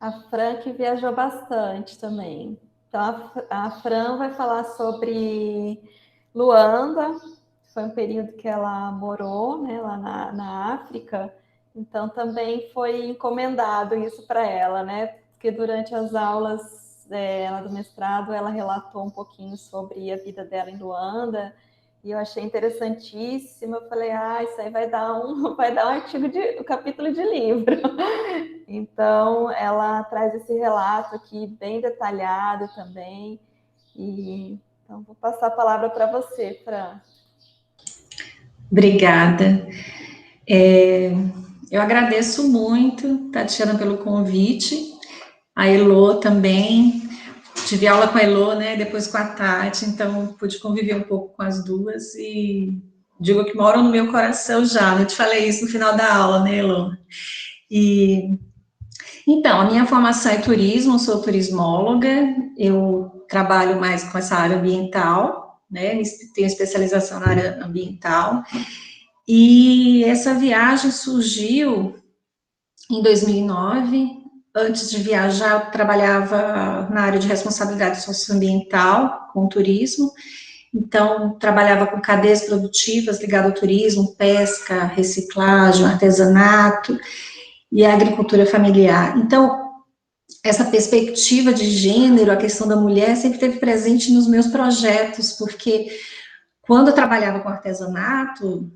A Fran que viajou bastante também. Então, a Fran vai falar sobre Luanda, foi um período que ela morou, né, lá na África, então também foi encomendado isso para ela, né, porque durante as aulas do mestrado ela relatou um pouquinho sobre a vida dela em Luanda, e eu achei interessantíssimo. Eu falei, isso aí vai dar um artigo um capítulo de livro. Então, ela traz esse relato aqui bem detalhado também. Então, vou passar a palavra para você, Fran. Obrigada. Eu agradeço muito, Tatiana, pelo convite. A Elo também. Tive aula com a Elo, né? Depois com a Tati, então pude conviver um pouco com as duas e digo que moram no meu coração já. Eu te falei isso no final da aula, né, Elo? Então, a minha formação é turismo, sou turismóloga, eu trabalho mais com essa área ambiental, né, tenho especialização na área ambiental, e essa viagem surgiu em 2009. Antes de viajar, eu trabalhava na área de responsabilidade socioambiental, com turismo, então, trabalhava com cadeias produtivas ligadas ao turismo, pesca, reciclagem, artesanato, e a agricultura familiar. Então, essa perspectiva de gênero, a questão da mulher, sempre esteve presente nos meus projetos, porque quando eu trabalhava com artesanato,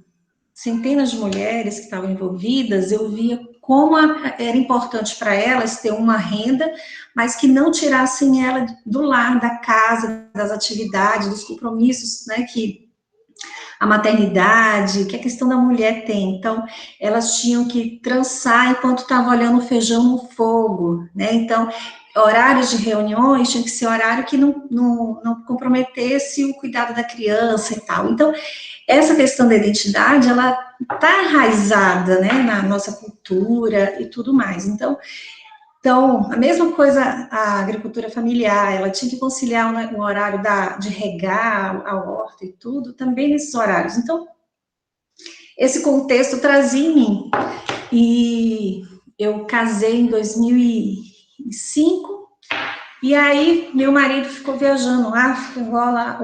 centenas de mulheres que estavam envolvidas, eu via como era importante para elas ter uma renda, mas que não tirassem ela do lar, da casa, das atividades, dos compromissos, né, que a maternidade, que a questão da mulher tem. Então, elas tinham que trançar enquanto estavam olhando o feijão no fogo, né? Então, horários de reuniões tinha que ser horário que não comprometesse o cuidado da criança e tal. Então, essa questão da identidade, ela está enraizada, né, na nossa cultura e tudo mais. Então, a mesma coisa a agricultura familiar, ela tinha que conciliar o horário de regar a horta e tudo, também nesses horários. Então, esse contexto trazia em mim. E eu casei em 2005, E aí, meu marido ficou viajando África, Angola,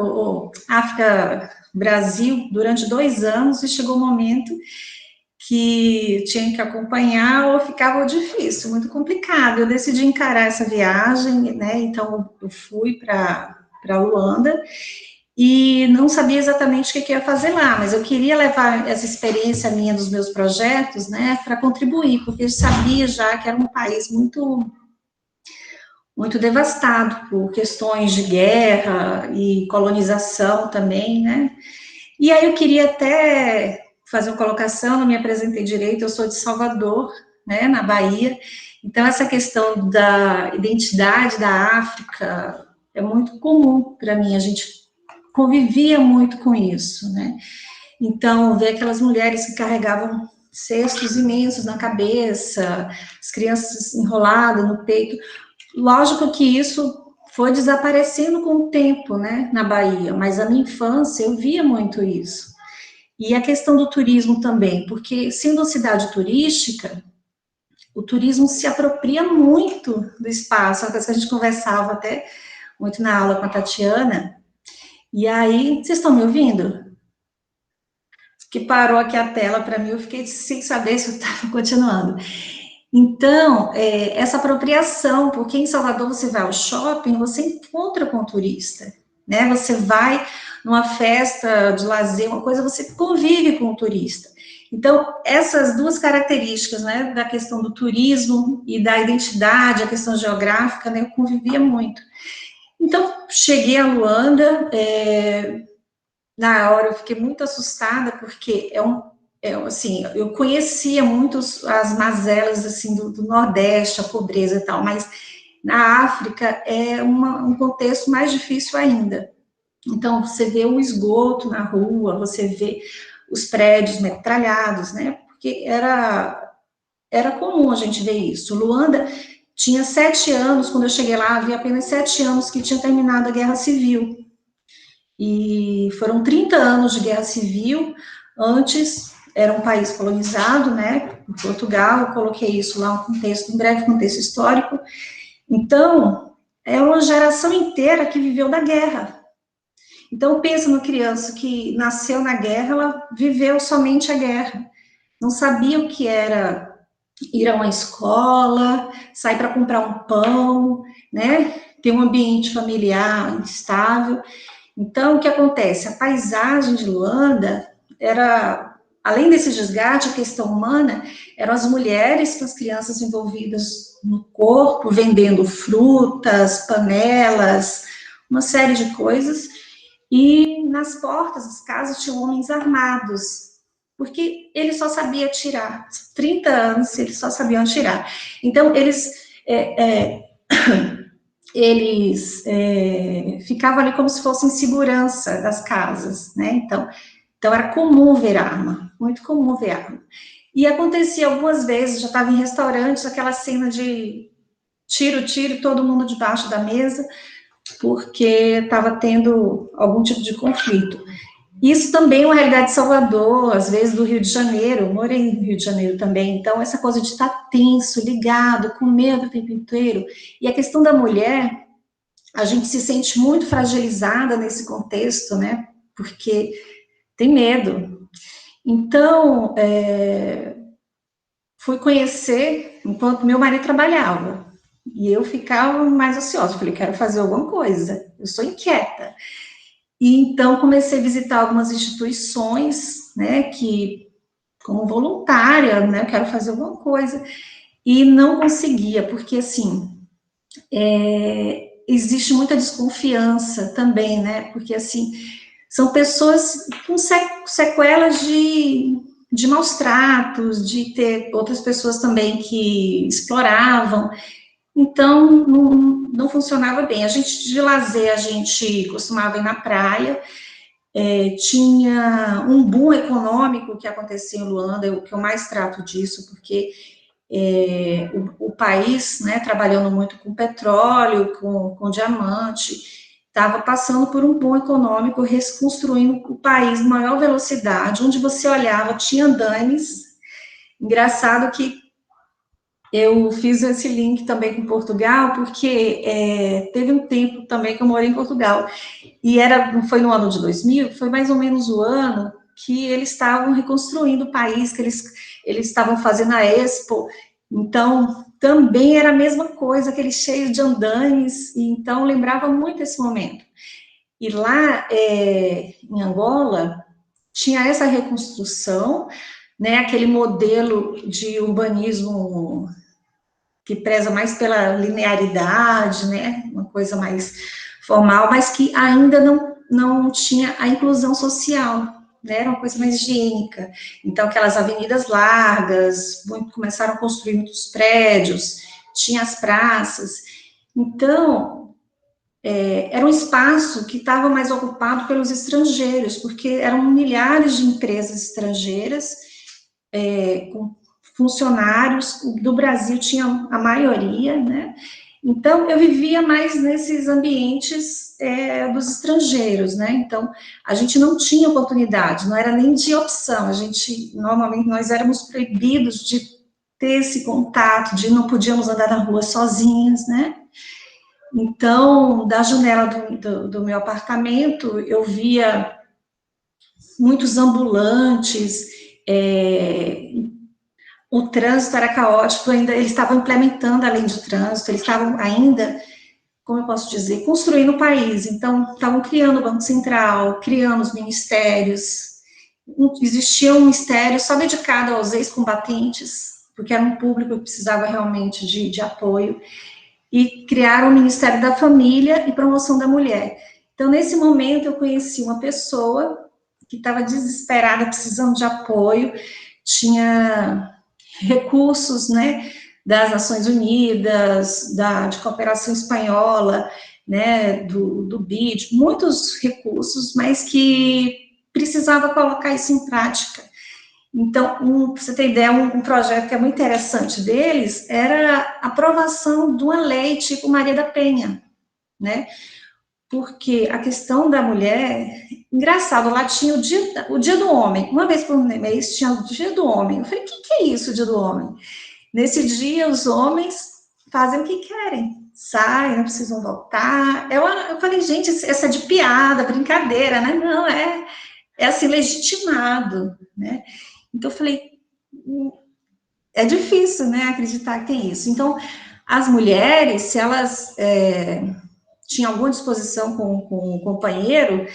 África, Brasil, durante 2 anos, e chegou um momento que tinha que acompanhar ou ficava difícil, muito complicado. Eu decidi encarar essa viagem, né, então eu fui para Luanda, e não sabia exatamente o que ia fazer lá, mas eu queria levar essa experiência minha dos meus projetos, né, para contribuir, porque eu sabia já que era um país muito devastado por questões de guerra e colonização também, né, e aí eu queria até fazer uma colocação, não me apresentei direito, eu sou de Salvador, né, na Bahia, então essa questão da identidade da África é muito comum para mim, a gente convivia muito com isso, né, então ver aquelas mulheres que carregavam cestos imensos na cabeça, as crianças enroladas no peito, lógico que isso foi desaparecendo com o tempo, né, na Bahia, mas a minha infância eu via muito isso. E a questão do turismo também, porque sendo uma cidade turística, o turismo se apropria muito do espaço, uma coisa que a gente conversava até muito na aula com a Tatiana, e aí, vocês estão me ouvindo? Que parou aqui a tela para mim, eu fiquei sem saber se eu estava continuando. Então, essa apropriação, porque em Salvador você vai ao shopping, você encontra com o turista, né? Você vai numa festa de lazer, uma coisa, você convive com o turista. Então, essas duas características, né, da questão do turismo e da identidade, a questão geográfica, né, eu convivia muito. Então, cheguei a Luanda, na hora eu fiquei muito assustada, porque assim, eu conhecia muito as mazelas, assim, do Nordeste, a pobreza e tal, mas na África é um contexto mais difícil ainda. Então, você vê o esgoto na rua, você vê os prédios metralhados, né, porque era comum a gente ver isso. Luanda tinha 7 anos, quando eu cheguei lá, havia apenas 7 anos que tinha terminado a Guerra Civil, e foram 30 anos de guerra civil. Antes era um país colonizado, né, por Portugal, eu coloquei isso lá um breve contexto histórico. Então, é uma geração inteira que viveu da guerra. Então, pensa numa criança que nasceu na guerra, ela viveu somente a guerra, não sabia o que era ir a uma escola, sair para comprar um pão, né, ter um ambiente familiar estável. Então, o que acontece? A paisagem de Luanda era, além desse desgaste, a questão humana, eram as mulheres com as crianças envolvidas no corpo, vendendo frutas, panelas, uma série de coisas, e nas portas das casas tinham homens armados, porque eles só sabiam atirar, 30 anos eles só sabiam atirar. Então, eles ficavam ali como se fossem segurança das casas, né, então era comum ver arma, muito comum ver arma, e acontecia algumas vezes, já estava em restaurantes, aquela cena de tiro, todo mundo debaixo da mesa, porque estava tendo algum tipo de conflito. Isso também é uma realidade de Salvador, às vezes do Rio de Janeiro, eu morei no Rio de Janeiro também, então essa coisa de estar tenso, ligado, com medo o tempo inteiro, e a questão da mulher, a gente se sente muito fragilizada nesse contexto, né, porque tem medo. Então, fui conhecer enquanto meu marido trabalhava, e eu ficava mais ansiosa, falei, quero fazer alguma coisa, eu sou inquieta. E então comecei a visitar algumas instituições, né, como voluntária, né, eu quero fazer alguma coisa, e não conseguia, porque assim, existe muita desconfiança também, né, porque assim, são pessoas com sequelas de maus tratos, de ter outras pessoas também que exploravam, então não funcionava bem. A gente, de lazer, a gente costumava ir na praia, tinha um boom econômico que acontecia em Luanda, o que eu mais trato disso, porque o país, né, trabalhando muito com petróleo, com diamante, estava passando por um boom econômico, reconstruindo o país em maior velocidade, onde você olhava, tinha andames. Engraçado que Eu fiz esse link também com Portugal, porque teve um tempo também que eu morei em Portugal, e foi no ano de 2000, foi mais ou menos o ano que eles estavam reconstruindo o país, que eles estavam fazendo a Expo, então também era a mesma coisa, aquele cheio de andaimes, e então lembrava muito esse momento. E lá em Angola, tinha essa reconstrução, né, aquele modelo de urbanismo que preza mais pela linearidade, né, uma coisa mais formal, mas que ainda não tinha a inclusão social, né, era uma coisa mais higiênica. Então, aquelas avenidas largas, começaram a construir muitos prédios, tinha as praças. Então, era um espaço que estava mais ocupado pelos estrangeiros, porque eram milhares de empresas estrangeiras, com funcionários, do Brasil tinha a maioria, né? Então, eu vivia mais nesses ambientes dos estrangeiros, né? Então, a gente não tinha oportunidade, não era nem de opção, normalmente, nós éramos proibidos de ter esse contato, não podíamos andar na rua sozinhas, né? Então, da janela do meu apartamento, eu via muitos ambulantes, o trânsito era caótico, ainda eles estavam implementando a lei de trânsito, eles estavam ainda, como eu posso dizer, construindo o país, então estavam criando o Banco Central, criando os ministérios, existia um ministério só dedicado aos ex-combatentes, porque era um público que precisava realmente de apoio, e criaram o Ministério da Família e Promoção da Mulher. Então, nesse momento, eu conheci uma pessoa que estava desesperada, precisando de apoio, tinha recursos, né, das Nações Unidas, de cooperação espanhola, né, do BID, muitos recursos, mas que precisava colocar isso em prática. Então, para você ter ideia, um projeto que é muito interessante deles era a aprovação de uma lei tipo Maria da Penha, né? Porque a questão da mulher, engraçado, lá tinha o dia do homem, uma vez por mês tinha o dia do homem. Eu falei, o que é isso, o dia do homem? Nesse dia, os homens fazem o que querem, saem, não precisam voltar. Eu falei, gente, essa é de piada, brincadeira, né? Não, é assim, legitimado, né? Então, eu falei, é difícil, né, acreditar que tem isso. Então, as mulheres, se elas tinham alguma disposição com o companheiro,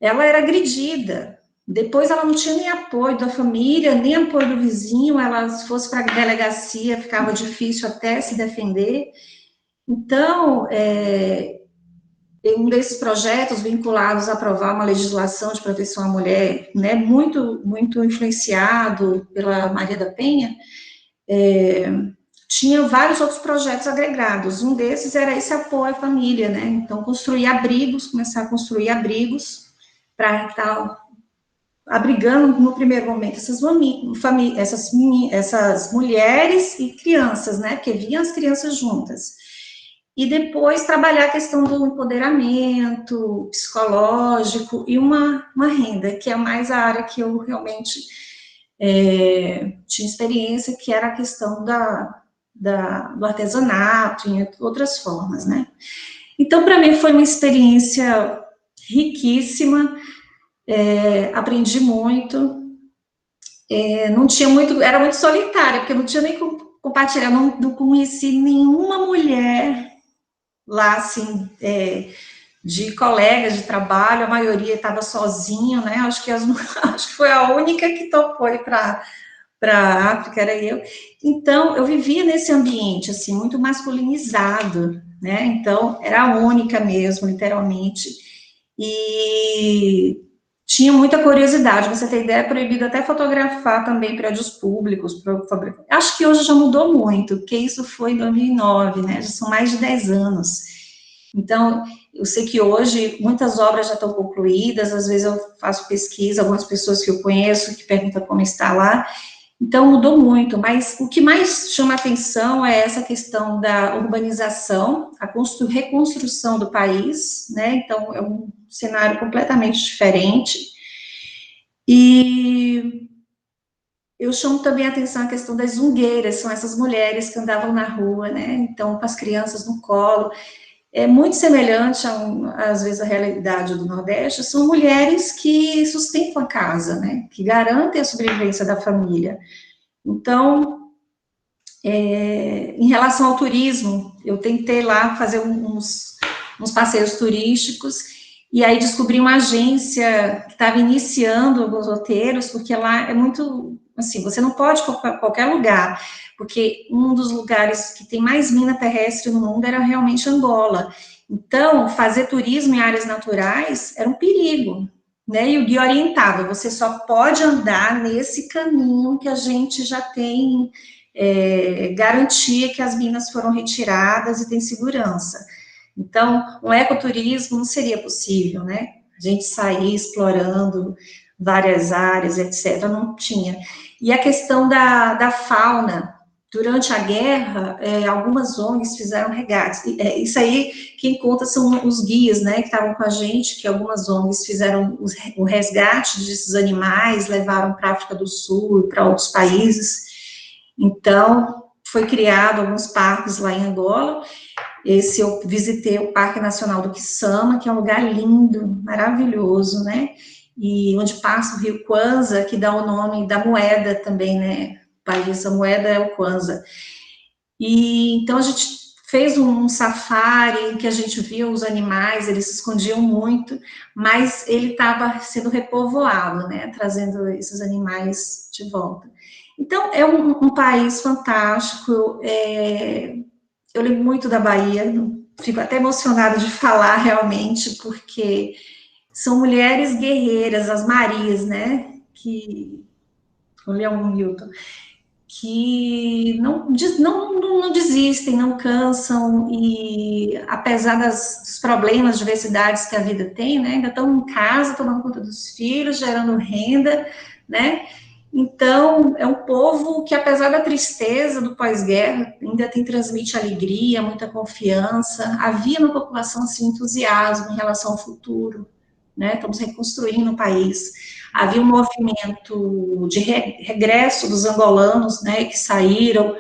ela era agredida. Depois, ela não tinha nem apoio da família, nem apoio do vizinho, ela, se fosse para a delegacia, ficava difícil até se defender. Então, um desses projetos vinculados a aprovar uma legislação de proteção à mulher, né, muito, muito influenciado pela Maria da Penha, tinha vários outros projetos agregados. Um desses era esse apoio à família, né? Então, construir abrigos, começar a construir abrigos para estar abrigando, no primeiro momento, essas mulheres e crianças, né? Porque vinham as crianças juntas. E depois trabalhar a questão do empoderamento psicológico e uma renda, que é mais a área que eu realmente tinha experiência, que era a questão do artesanato, em outras formas, né? Então, para mim, foi uma experiência riquíssima, aprendi muito, não tinha muito, era muito solitária, porque não tinha nem como compartilhar, não conheci nenhuma mulher lá, assim, de colegas de trabalho, a maioria estava sozinho, né? Acho que foi a única que topou ir para a África, era eu. Então, eu vivia nesse ambiente, assim, muito masculinizado, né? Então, era a única mesmo, literalmente. E tinha muita curiosidade, pra você ter ideia, é proibido até fotografar também prédios públicos. Acho que hoje já mudou muito, porque isso foi em 2009, né? Já são mais de 10 anos. Então, eu sei que hoje muitas obras já estão concluídas, às vezes eu faço pesquisa, algumas pessoas que eu conheço que perguntam como está lá. Então, mudou muito, mas o que mais chama atenção é essa questão da urbanização, a reconstrução do país, né? Então, é um cenário completamente diferente. E eu chamo também a atenção a questão das zungueiras, são essas mulheres que andavam na rua, né? Então, com as crianças no colo. É muito semelhante, às vezes, à realidade do Nordeste, são mulheres que sustentam a casa, né? Que garantem a sobrevivência da família. Então, em relação ao turismo, eu tentei lá fazer uns passeios turísticos, e aí descobri uma agência que estava iniciando alguns roteiros, porque lá é muito, assim, você não pode ir para qualquer lugar, porque um dos lugares que tem mais mina terrestre no mundo era realmente Angola. Então, fazer turismo em áreas naturais era um perigo, né? E o guia orientava, você só pode andar nesse caminho que a gente já tem garantia que as minas foram retiradas e tem segurança. Então, um ecoturismo não seria possível, né? A gente sair explorando várias áreas, etc., não tinha. E a questão da fauna, durante a guerra, algumas ONGs fizeram resgates. Isso aí, quem conta são os guias, né, que estavam com a gente, que algumas ONGs fizeram o resgate desses animais, levaram para a África do Sul e para outros países. Então, foi criado alguns parques lá em Angola. Esse eu visitei o Parque Nacional do Quissama, que é um lugar lindo, maravilhoso, né? E onde passa o rio Kwanza, que dá o nome da moeda também, né? O país, a moeda é o Kwanza. E então a gente fez um safari que a gente viu os animais, eles se escondiam muito, mas ele estava sendo repovoado, né? Trazendo esses animais de volta. Então, é um país fantástico. Eu lembro muito da Bahia, fico até emocionada de falar realmente, porque são mulheres guerreiras, as Marias, né? O Leão Milton, que não desistem, não cansam, e apesar dos problemas, diversidades que a vida tem, né? Ainda estão em casa, tomando conta dos filhos, gerando renda, né? Então, é um povo que, apesar da tristeza do pós-guerra, ainda transmite alegria, muita confiança. Havia na população, assim, entusiasmo em relação ao futuro, né? Estamos reconstruindo o país. Havia um movimento de regresso dos angolanos, né, que saíram,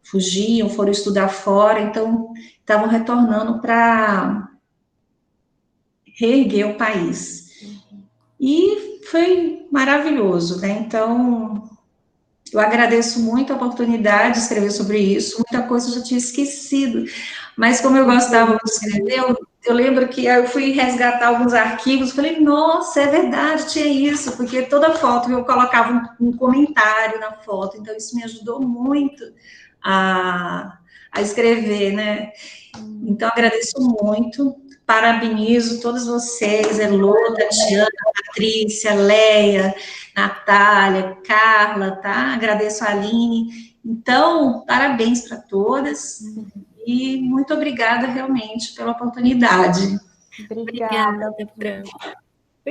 fugiam, foram estudar fora, então estavam retornando para reerguer o país. E foi maravilhoso, né? Então, eu agradeço muito a oportunidade de escrever sobre isso, muita coisa eu já tinha esquecido, mas como eu gostava de escrever, eu lembro que eu fui resgatar alguns arquivos, falei, nossa, é verdade, tinha isso, porque toda foto eu colocava um comentário na foto, então isso me ajudou muito a escrever, né? Então, agradeço muito, parabenizo todos vocês, Elô, Tatiana, Patrícia, Leia, Natália, Carla, tá? Agradeço a Aline. Então, parabéns para todas e muito obrigada realmente pela oportunidade. Obrigada, Fran.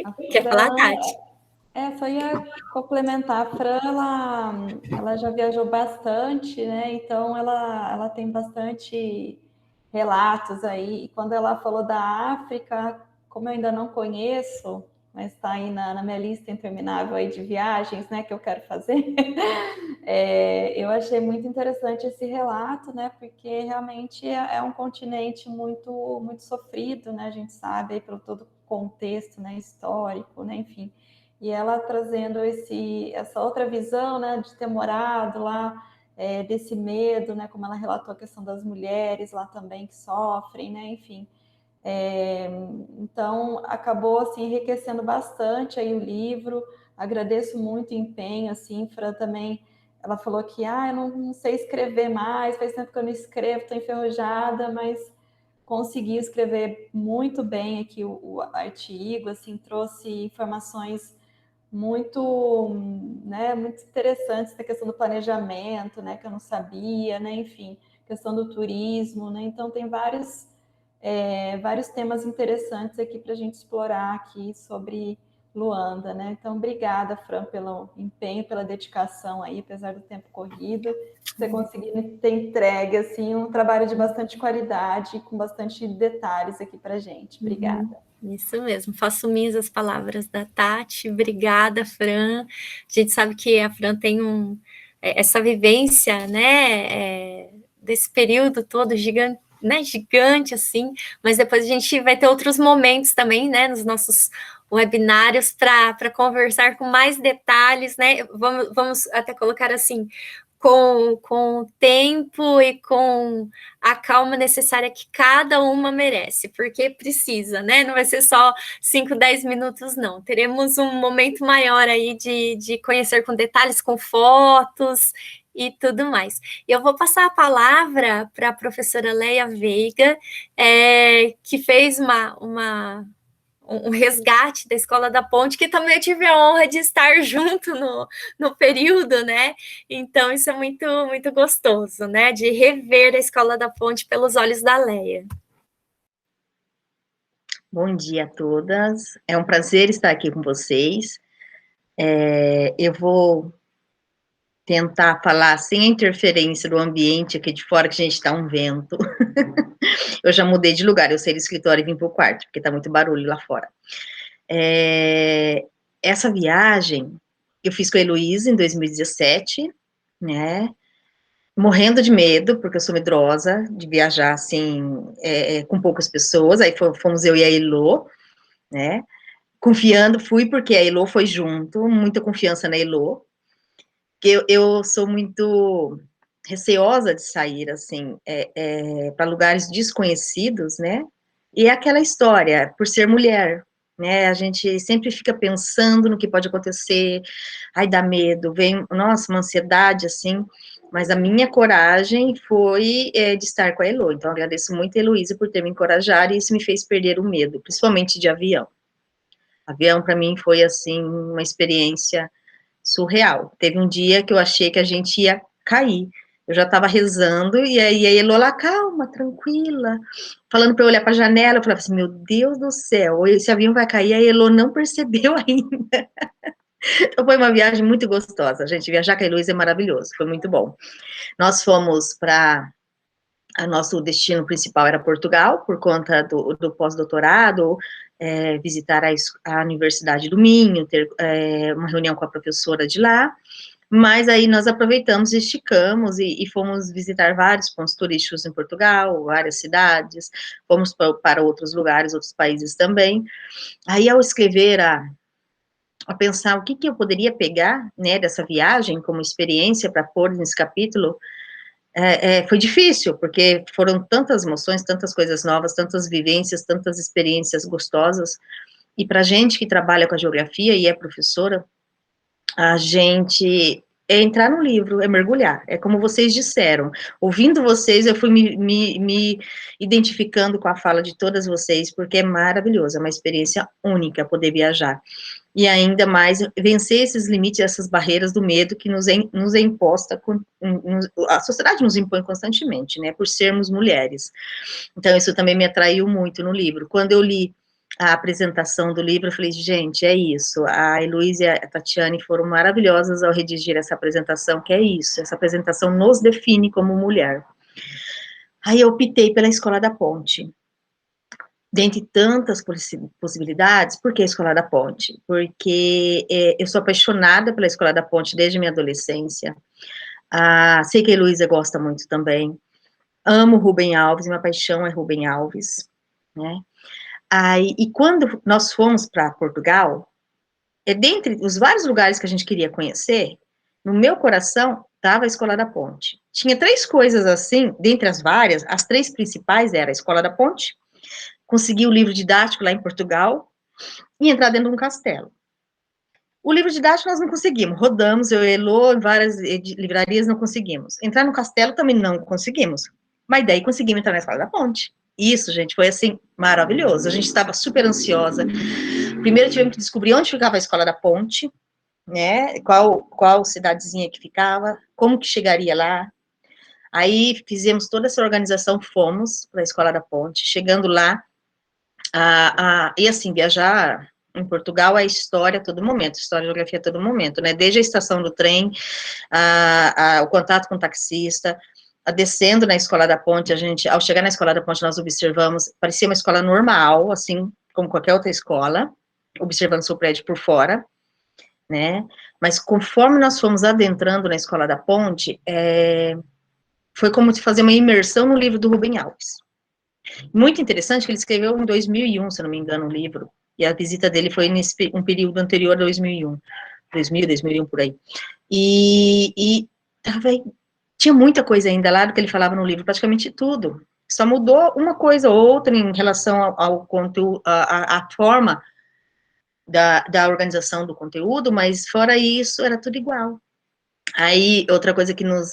A Quer falar, Tati? Só ia complementar. A Fran, ela já viajou bastante, né? Então, ela tem bastante relatos aí. E quando ela falou da África, como eu ainda não conheço, mas está aí na minha lista interminável aí de viagens, né, que eu quero fazer, eu achei muito interessante esse relato, né, porque realmente é um continente muito, muito sofrido, né, a gente sabe aí pelo todo o contexto, né, histórico, né, enfim. E ela trazendo essa outra visão, né, de ter morado lá, desse medo, né, como ela relatou a questão das mulheres lá também que sofrem, né, enfim. Então, acabou, assim, enriquecendo bastante aí o livro, agradeço muito o empenho, assim, Fran também, ela falou que, eu não sei escrever mais, faz tempo que eu não escrevo, estou enferrujada, mas consegui escrever muito bem aqui o artigo, assim, trouxe informações muito, né, muito interessantes da questão do planejamento, né, que eu não sabia, né, enfim, questão do turismo, né, então tem vários temas interessantes aqui para a gente explorar aqui sobre Luanda, né? Então, obrigada, Fran, pelo empenho, pela dedicação aí, apesar do tempo corrido, você conseguindo ter entregue, assim, um trabalho de bastante qualidade, com bastante detalhes aqui pra gente. Obrigada. Isso mesmo, faço minhas as palavras da Tati, obrigada, Fran. A gente sabe que a Fran tem essa vivência, né, desse período todo gigante, né, gigante assim, mas depois a gente vai ter outros momentos também, né, nos nossos webinários para conversar com mais detalhes, né, vamos até colocar assim, com o tempo e com a calma necessária que cada uma merece, porque precisa, né? Não vai ser só 5, 10 minutos, não. Teremos um momento maior aí de conhecer com detalhes, com fotos e tudo mais. E eu vou passar a palavra para a professora Leia Veiga, que fez um resgate da Escola da Ponte, que também eu tive a honra de estar junto no período, né? Então, isso é muito, muito gostoso, né? De rever a Escola da Ponte pelos olhos da Leia. Bom dia a todas. É um prazer estar aqui com vocês. Eu vou tentar falar sem a interferência do ambiente aqui de fora, que a gente está um vento. Eu já mudei de lugar, eu saí do escritório e vim para o quarto, porque está muito barulho lá fora. Essa viagem eu fiz com a Heloísa em 2017, né? Morrendo de medo, porque eu sou medrosa de viajar assim, com poucas pessoas. Aí fomos eu e a Elo, né? Confiando, fui porque a Elo foi junto, muita confiança na Elo, que eu sou muito receosa de sair, assim, para lugares desconhecidos, né, e é aquela história, por ser mulher, né, a gente sempre fica pensando no que pode acontecer, ai, dá medo, vem, nossa, uma ansiedade, assim, mas a minha coragem foi de estar com a Elo, então agradeço muito a Heloísa por ter me encorajado, e isso me fez perder o medo, principalmente de avião. Avião, para mim, foi, assim, uma experiência surreal. Teve um dia que eu achei que a gente ia cair. Eu já estava rezando, e aí a Elo lá, calma, tranquila, falando para eu olhar para a janela, eu falava assim, meu Deus do céu, esse avião vai cair, a Elo não percebeu ainda. Então foi uma viagem muito gostosa, gente, viajar com a Heloísa é maravilhoso, foi muito bom. Nós fomos para... Nosso destino principal era Portugal, por conta do pós-doutorado, visitar a Universidade do Minho, ter uma reunião com a professora de lá, mas aí nós aproveitamos, esticamos e fomos visitar vários pontos turísticos em Portugal, várias cidades, fomos para outros lugares, outros países também. Aí, ao escrever, a pensar o que eu poderia pegar, né, dessa viagem como experiência para pôr nesse capítulo, foi difícil, porque foram tantas emoções, tantas coisas novas, tantas vivências, tantas experiências gostosas, e para gente que trabalha com a geografia e é professora, a gente entrar no livro, mergulhar, como vocês disseram, ouvindo vocês, eu fui me identificando com a fala de todas vocês, porque é maravilhoso, é uma experiência única poder viajar, e ainda mais vencer esses limites, essas barreiras do medo que nos é imposta, a sociedade nos impõe constantemente, né, por sermos mulheres. Então, isso também me atraiu muito no livro. Quando eu li a apresentação do livro, eu falei, gente, é isso, a Heloísa e a Tatiane foram maravilhosas ao redigir essa apresentação, que é isso, essa apresentação nos define como mulher. Aí eu optei pela Escola da Ponte. Dentre tantas possibilidades, por que a Escola da Ponte? Porque eu sou apaixonada pela Escola da Ponte desde minha adolescência, sei que a Heloísa gosta muito também, amo Rubem Alves, minha paixão é Rubem Alves, né? E quando nós fomos para Portugal, dentre os vários lugares que a gente queria conhecer, no meu coração estava a Escola da Ponte. Tinha 3 coisas assim, dentre as várias, as 3 principais era a Escola da Ponte, conseguir o livro didático lá em Portugal e entrar dentro de um castelo. O livro didático nós não conseguimos, rodamos, eu e Elo, em várias livrarias não conseguimos. Entrar no castelo também não conseguimos, mas daí conseguimos entrar na Escola da Ponte. Isso, gente, foi assim, maravilhoso. A gente estava super ansiosa. Primeiro tivemos que descobrir onde ficava a Escola da Ponte, né, qual cidadezinha que ficava, como que chegaria lá. Aí fizemos toda essa organização, fomos para a Escola da Ponte, chegando lá, e assim, viajar Em Portugal, é história a todo momento, história e geografia a todo momento, né? Desde a estação do trem, o contato com o taxista, descendo na Escola da Ponte, ao chegar na Escola da Ponte, nós observamos, parecia uma escola normal, assim, como qualquer outra escola, observando seu prédio por fora, né? Mas conforme nós fomos adentrando na Escola da Ponte, foi como fazer uma imersão no livro do Rubem Alves. Muito interessante que ele escreveu em 2001, se não me engano, o livro, e a visita dele foi nesse um período anterior a 2001, 2001, por aí. E tinha muita coisa ainda lá do que ele falava no livro, praticamente tudo. Só mudou uma coisa ou outra em relação ao conteúdo, à forma da organização do conteúdo, mas fora isso, era tudo igual. Aí, outra coisa que nos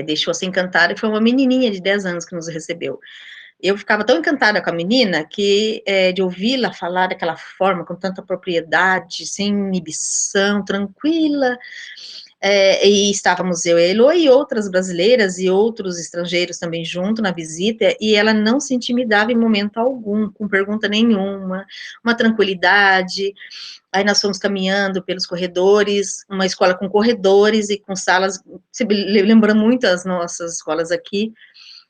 deixou assim encantada foi uma menininha de 10 anos que nos recebeu. Eu ficava tão encantada com a menina que de ouvi-la falar daquela forma, com tanta propriedade, sem inibição, tranquila, e estávamos eu e a Elo e outras brasileiras e outros estrangeiros também junto na visita, e ela não se intimidava em momento algum, com pergunta nenhuma, uma tranquilidade. Aí nós fomos caminhando pelos corredores, uma escola com corredores e com salas, se lembra muito as nossas escolas aqui,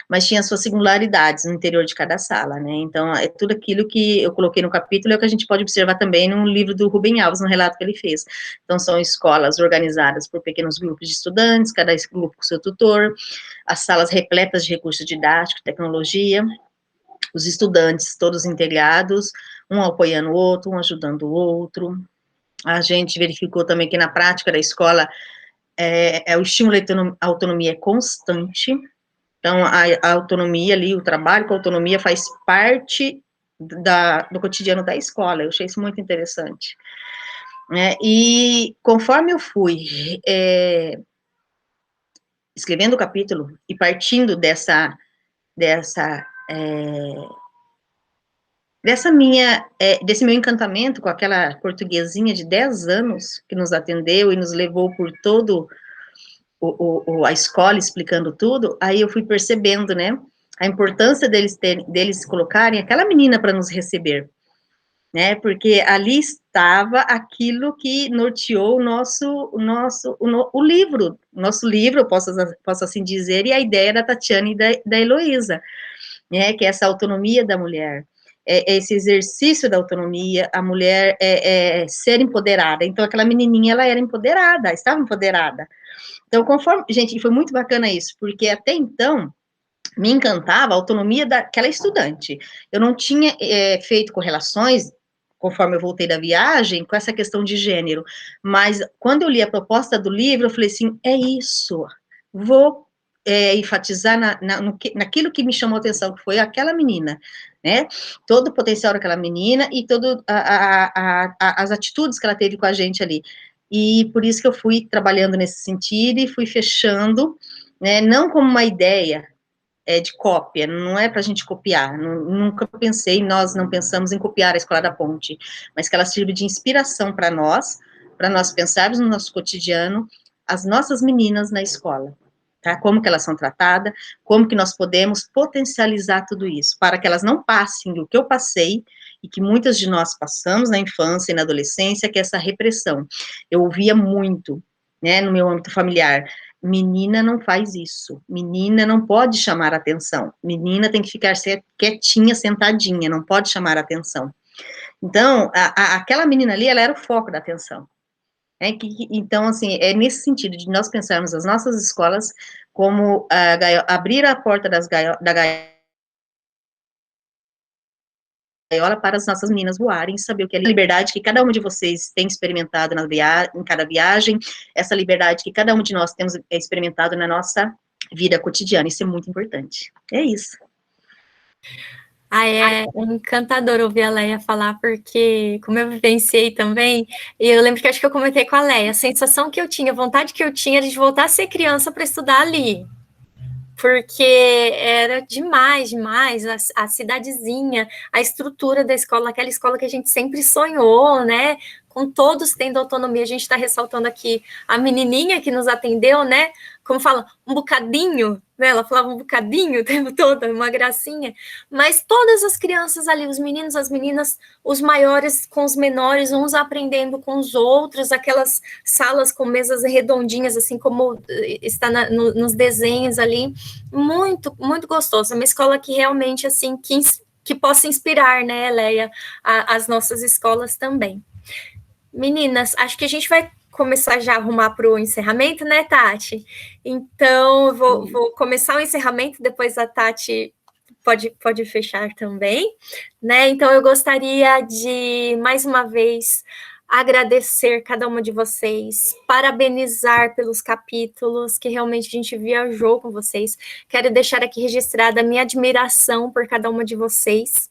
mas tinha suas singularidades no interior de cada sala, né? Então, é tudo aquilo que eu coloquei no capítulo, é o que a gente pode observar também no livro do Rubem Alves, no relato que ele fez. Então, são escolas organizadas por pequenos grupos de estudantes, cada grupo com seu tutor, as salas repletas de recursos didáticos, tecnologia, os estudantes todos integrados, um apoiando o outro, um ajudando o outro. A gente verificou também que na prática da escola, o estímulo à autonomia é constante. Então, a autonomia ali, o trabalho com a autonomia faz parte do cotidiano da escola. Eu achei isso muito interessante. E conforme eu fui escrevendo o capítulo e partindo desse meu encantamento com aquela portuguesinha de 10 anos que nos atendeu e nos levou por todo a escola explicando tudo, aí eu fui percebendo, né, a importância deles colocarem aquela menina para nos receber, né, porque ali estava aquilo que norteou o livro, eu posso assim dizer, e a ideia da Tatiana e da Heloísa, né, que é essa autonomia da mulher, esse exercício da autonomia, a mulher ser empoderada. Então, aquela menininha, ela era empoderada, estava empoderada. Então, gente, foi muito bacana isso, porque até então, me encantava a autonomia daquela estudante. Eu não tinha feito correlações, conforme eu voltei da viagem, com essa questão de gênero, mas quando eu li a proposta do livro, eu falei assim, é isso, vou enfatizar naquilo que me chamou a atenção, que foi aquela menina, né, todo o potencial daquela menina e todas as atitudes que ela teve com a gente ali, e por isso que eu fui trabalhando nesse sentido e fui fechando, né, não como uma ideia de cópia, não é para a gente copiar, nunca pensei, nós não pensamos em copiar a Escola da Ponte, mas que ela sirva de inspiração para nós pensarmos no nosso cotidiano, as nossas meninas na escola, tá? Como que elas são tratadas, como que nós podemos potencializar tudo isso, para que elas não passem do que eu passei, e que muitas de nós passamos na infância e na adolescência, que é essa repressão. Eu ouvia muito, né, no meu âmbito familiar, menina não faz isso, menina não pode chamar atenção, menina tem que ficar quietinha, sentadinha, não pode chamar atenção. Então, aquela menina ali, ela era o foco da atenção. Então, assim, é nesse sentido de nós pensarmos as nossas escolas como abrir a porta da gaiola para as nossas meninas voarem, saber o que é a liberdade que cada uma de vocês tem experimentado em cada viagem, essa liberdade que cada um de nós temos experimentado na nossa vida cotidiana, isso é muito importante. É isso. É encantador ouvir a Leia falar, porque, como eu vivenciei também, e eu lembro que acho que eu comentei com a Leia, a sensação que eu tinha, a vontade que eu tinha era de voltar a ser criança para estudar ali, porque era demais, a cidadezinha, a estrutura da escola, aquela escola que a gente sempre sonhou, né, com todos tendo autonomia. A gente está ressaltando aqui a menininha que nos atendeu, né? Como fala, um bocadinho, né? Ela falava um bocadinho o tempo todo, uma gracinha. Mas todas as crianças ali, os meninos, as meninas, os maiores com os menores, uns aprendendo com os outros, aquelas salas com mesas redondinhas, assim como está nos desenhos ali. Muito, muito gostoso. Uma escola que realmente, assim, que possa inspirar, né, Leia, as nossas escolas também. Meninas, acho que a gente vai começar já a arrumar para o encerramento, né, Tati? Então, eu vou começar o encerramento, depois a Tati pode fechar também, né? Então, eu gostaria de, mais uma vez, agradecer cada uma de vocês, parabenizar pelos capítulos, que realmente a gente viajou com vocês. Quero deixar aqui registrada a minha admiração por cada uma de vocês.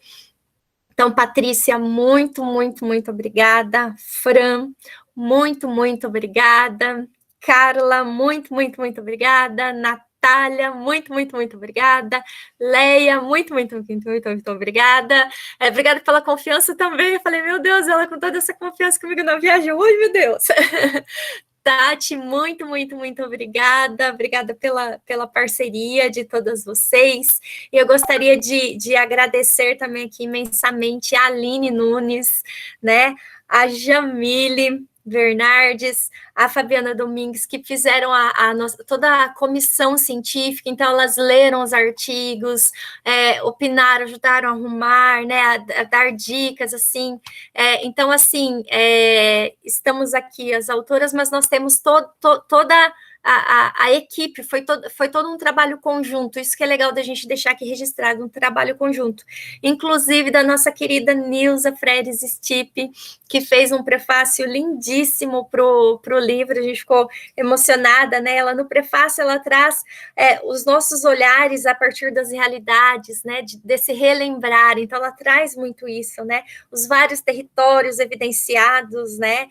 Então, Patrícia, muito, muito, muito obrigada. Fran, muito, muito obrigada. Carla, muito, muito, muito obrigada. Natália, muito, muito, muito obrigada. Leia, muito, muito, muito, muito, muito obrigada. Obrigada pela confiança também. Eu falei, meu Deus, ela com toda essa confiança comigo na viagem. Ui, meu Deus. Tati, muito, muito, muito obrigada. Obrigada pela parceria de todas vocês. E eu gostaria de agradecer também aqui imensamente a Aline Nunes, né? A Jamile Bernardes, a Fabiana Domingues, que fizeram toda a comissão científica. Então, elas leram os artigos, opinaram, ajudaram a arrumar, né, a dar dicas, assim. Então, assim, estamos aqui, as autoras, mas nós temos toda a equipe, foi todo um trabalho conjunto. Isso que é legal da gente deixar aqui registrado, um trabalho conjunto. Inclusive da nossa querida Nilza Freires Stipe, que fez um prefácio lindíssimo pro livro, a gente ficou emocionada, né? Ela no prefácio, ela traz os nossos olhares a partir das realidades, né? Desse relembrar, então ela traz muito isso, né? Os vários territórios evidenciados, né?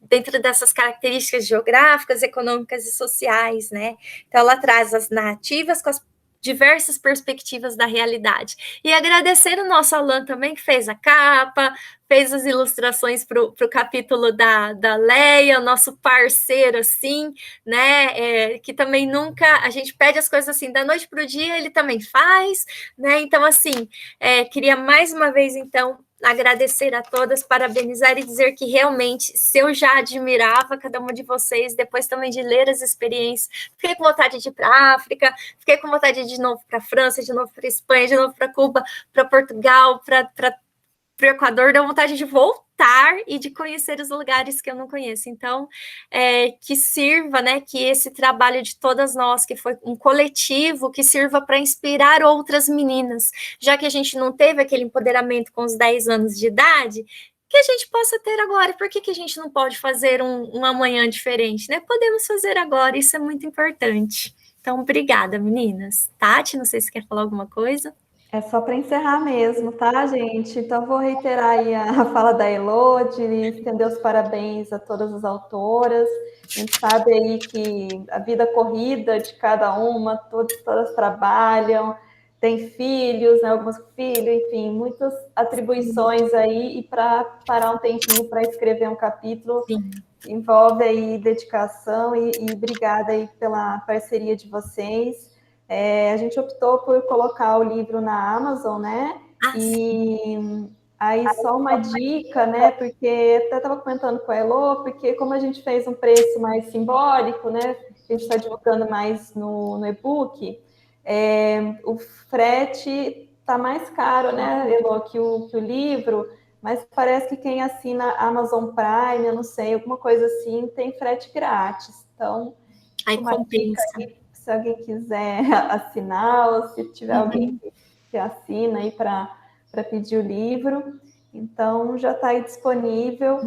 Dentro dessas características geográficas, econômicas e sociais, né? Então, ela traz as narrativas com as diversas perspectivas da realidade. E agradecer o nosso Alan também, que fez a capa, fez as ilustrações para o capítulo da Leia, o nosso parceiro, assim, né? Que também nunca... A gente pede as coisas assim, da noite para o dia, ele também faz, né? Então, assim, queria mais uma vez, então, agradecer a todas, parabenizar e dizer que realmente, se eu já admirava cada uma de vocês, depois também de ler as experiências, fiquei com vontade de ir para a África, fiquei com vontade de ir de novo para a França, de novo para a Espanha, de novo para Cuba, para Portugal, para o Equador, deu vontade de voltar e de conhecer os lugares que eu não conheço. Então, que sirva, né, que esse trabalho de todas nós, que foi um coletivo, que sirva para inspirar outras meninas, já que a gente não teve aquele empoderamento com os 10 anos de idade, que a gente possa ter agora. Por que a gente não pode fazer um amanhã diferente, né? Podemos fazer agora, isso é muito importante. Então, obrigada, meninas. Tati, não sei se quer falar alguma coisa. É só para encerrar mesmo, tá, gente? Então, vou reiterar aí a fala da Elô, de estender os parabéns a todas as autoras. A gente sabe aí que a vida corrida de cada uma, todas trabalham, têm filhos, né, alguns filhos, enfim, muitas atribuições aí, e para parar um tempinho para escrever um capítulo, sim, envolve aí dedicação, e obrigada aí pela parceria de vocês. A gente optou por colocar o livro na Amazon, né? E aí só uma dica, né? Porque até estava comentando com a Elô, porque como a gente fez um preço mais simbólico, né? A gente está divulgando mais no e-book, o frete está mais caro, né, Elô, que o livro, mas parece que quem assina Amazon Prime, eu não sei, alguma coisa assim, tem frete grátis. Então, uma dica aí, se alguém quiser assinar, ou se tiver alguém que assina aí para pedir o livro, então já está aí disponível.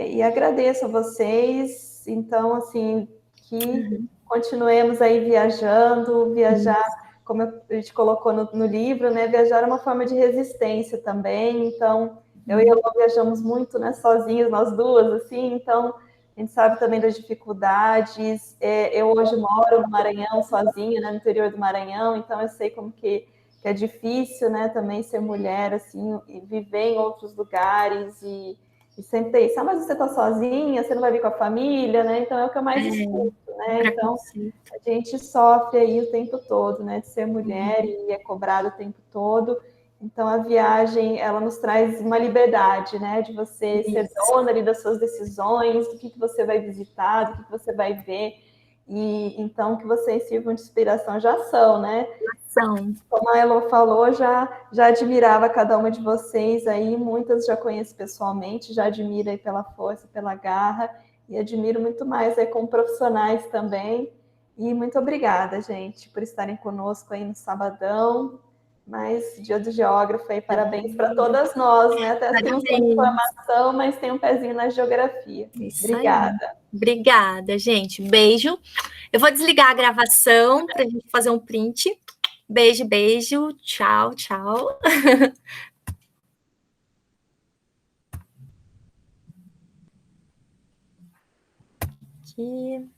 E agradeço a vocês, então, assim, que continuemos aí viajando, viajar, como a gente colocou no livro, né, viajar é uma forma de resistência também, então, eu e a Elô viajamos muito, né, sozinhas, nós duas, assim, então, a gente sabe também das dificuldades. Eu hoje moro no Maranhão sozinha, né, no interior do Maranhão, então eu sei como que é difícil, né, também ser mulher, assim, e viver em outros lugares, e E sempre tem isso, mas você está sozinha, você não vai vir com a família, né? Então é o que eu mais escuto, né? Então a gente sofre aí o tempo todo, né? De ser mulher e é cobrado o tempo todo. Então a viagem, ela nos traz uma liberdade, né? De você ser dona ali das suas decisões, do que você vai visitar, do que você vai ver. E então que vocês sirvam de inspiração já são, né? São. Como a Elo falou, já admirava cada uma de vocês aí, muitas já conheço pessoalmente, já admiro aí pela força, pela garra, e admiro muito mais aí como profissionais também. E muito obrigada, gente, por estarem conosco aí no sabadão. Mas Dia do Geógrafo aí, parabéns para todas nós, né? Até que não tem informação, mas tem um pezinho na geografia. Isso obrigada. Aí. Obrigada, gente. Beijo. Eu vou desligar a gravação para a gente fazer um print. Beijo, beijo. Tchau, tchau. Aqui.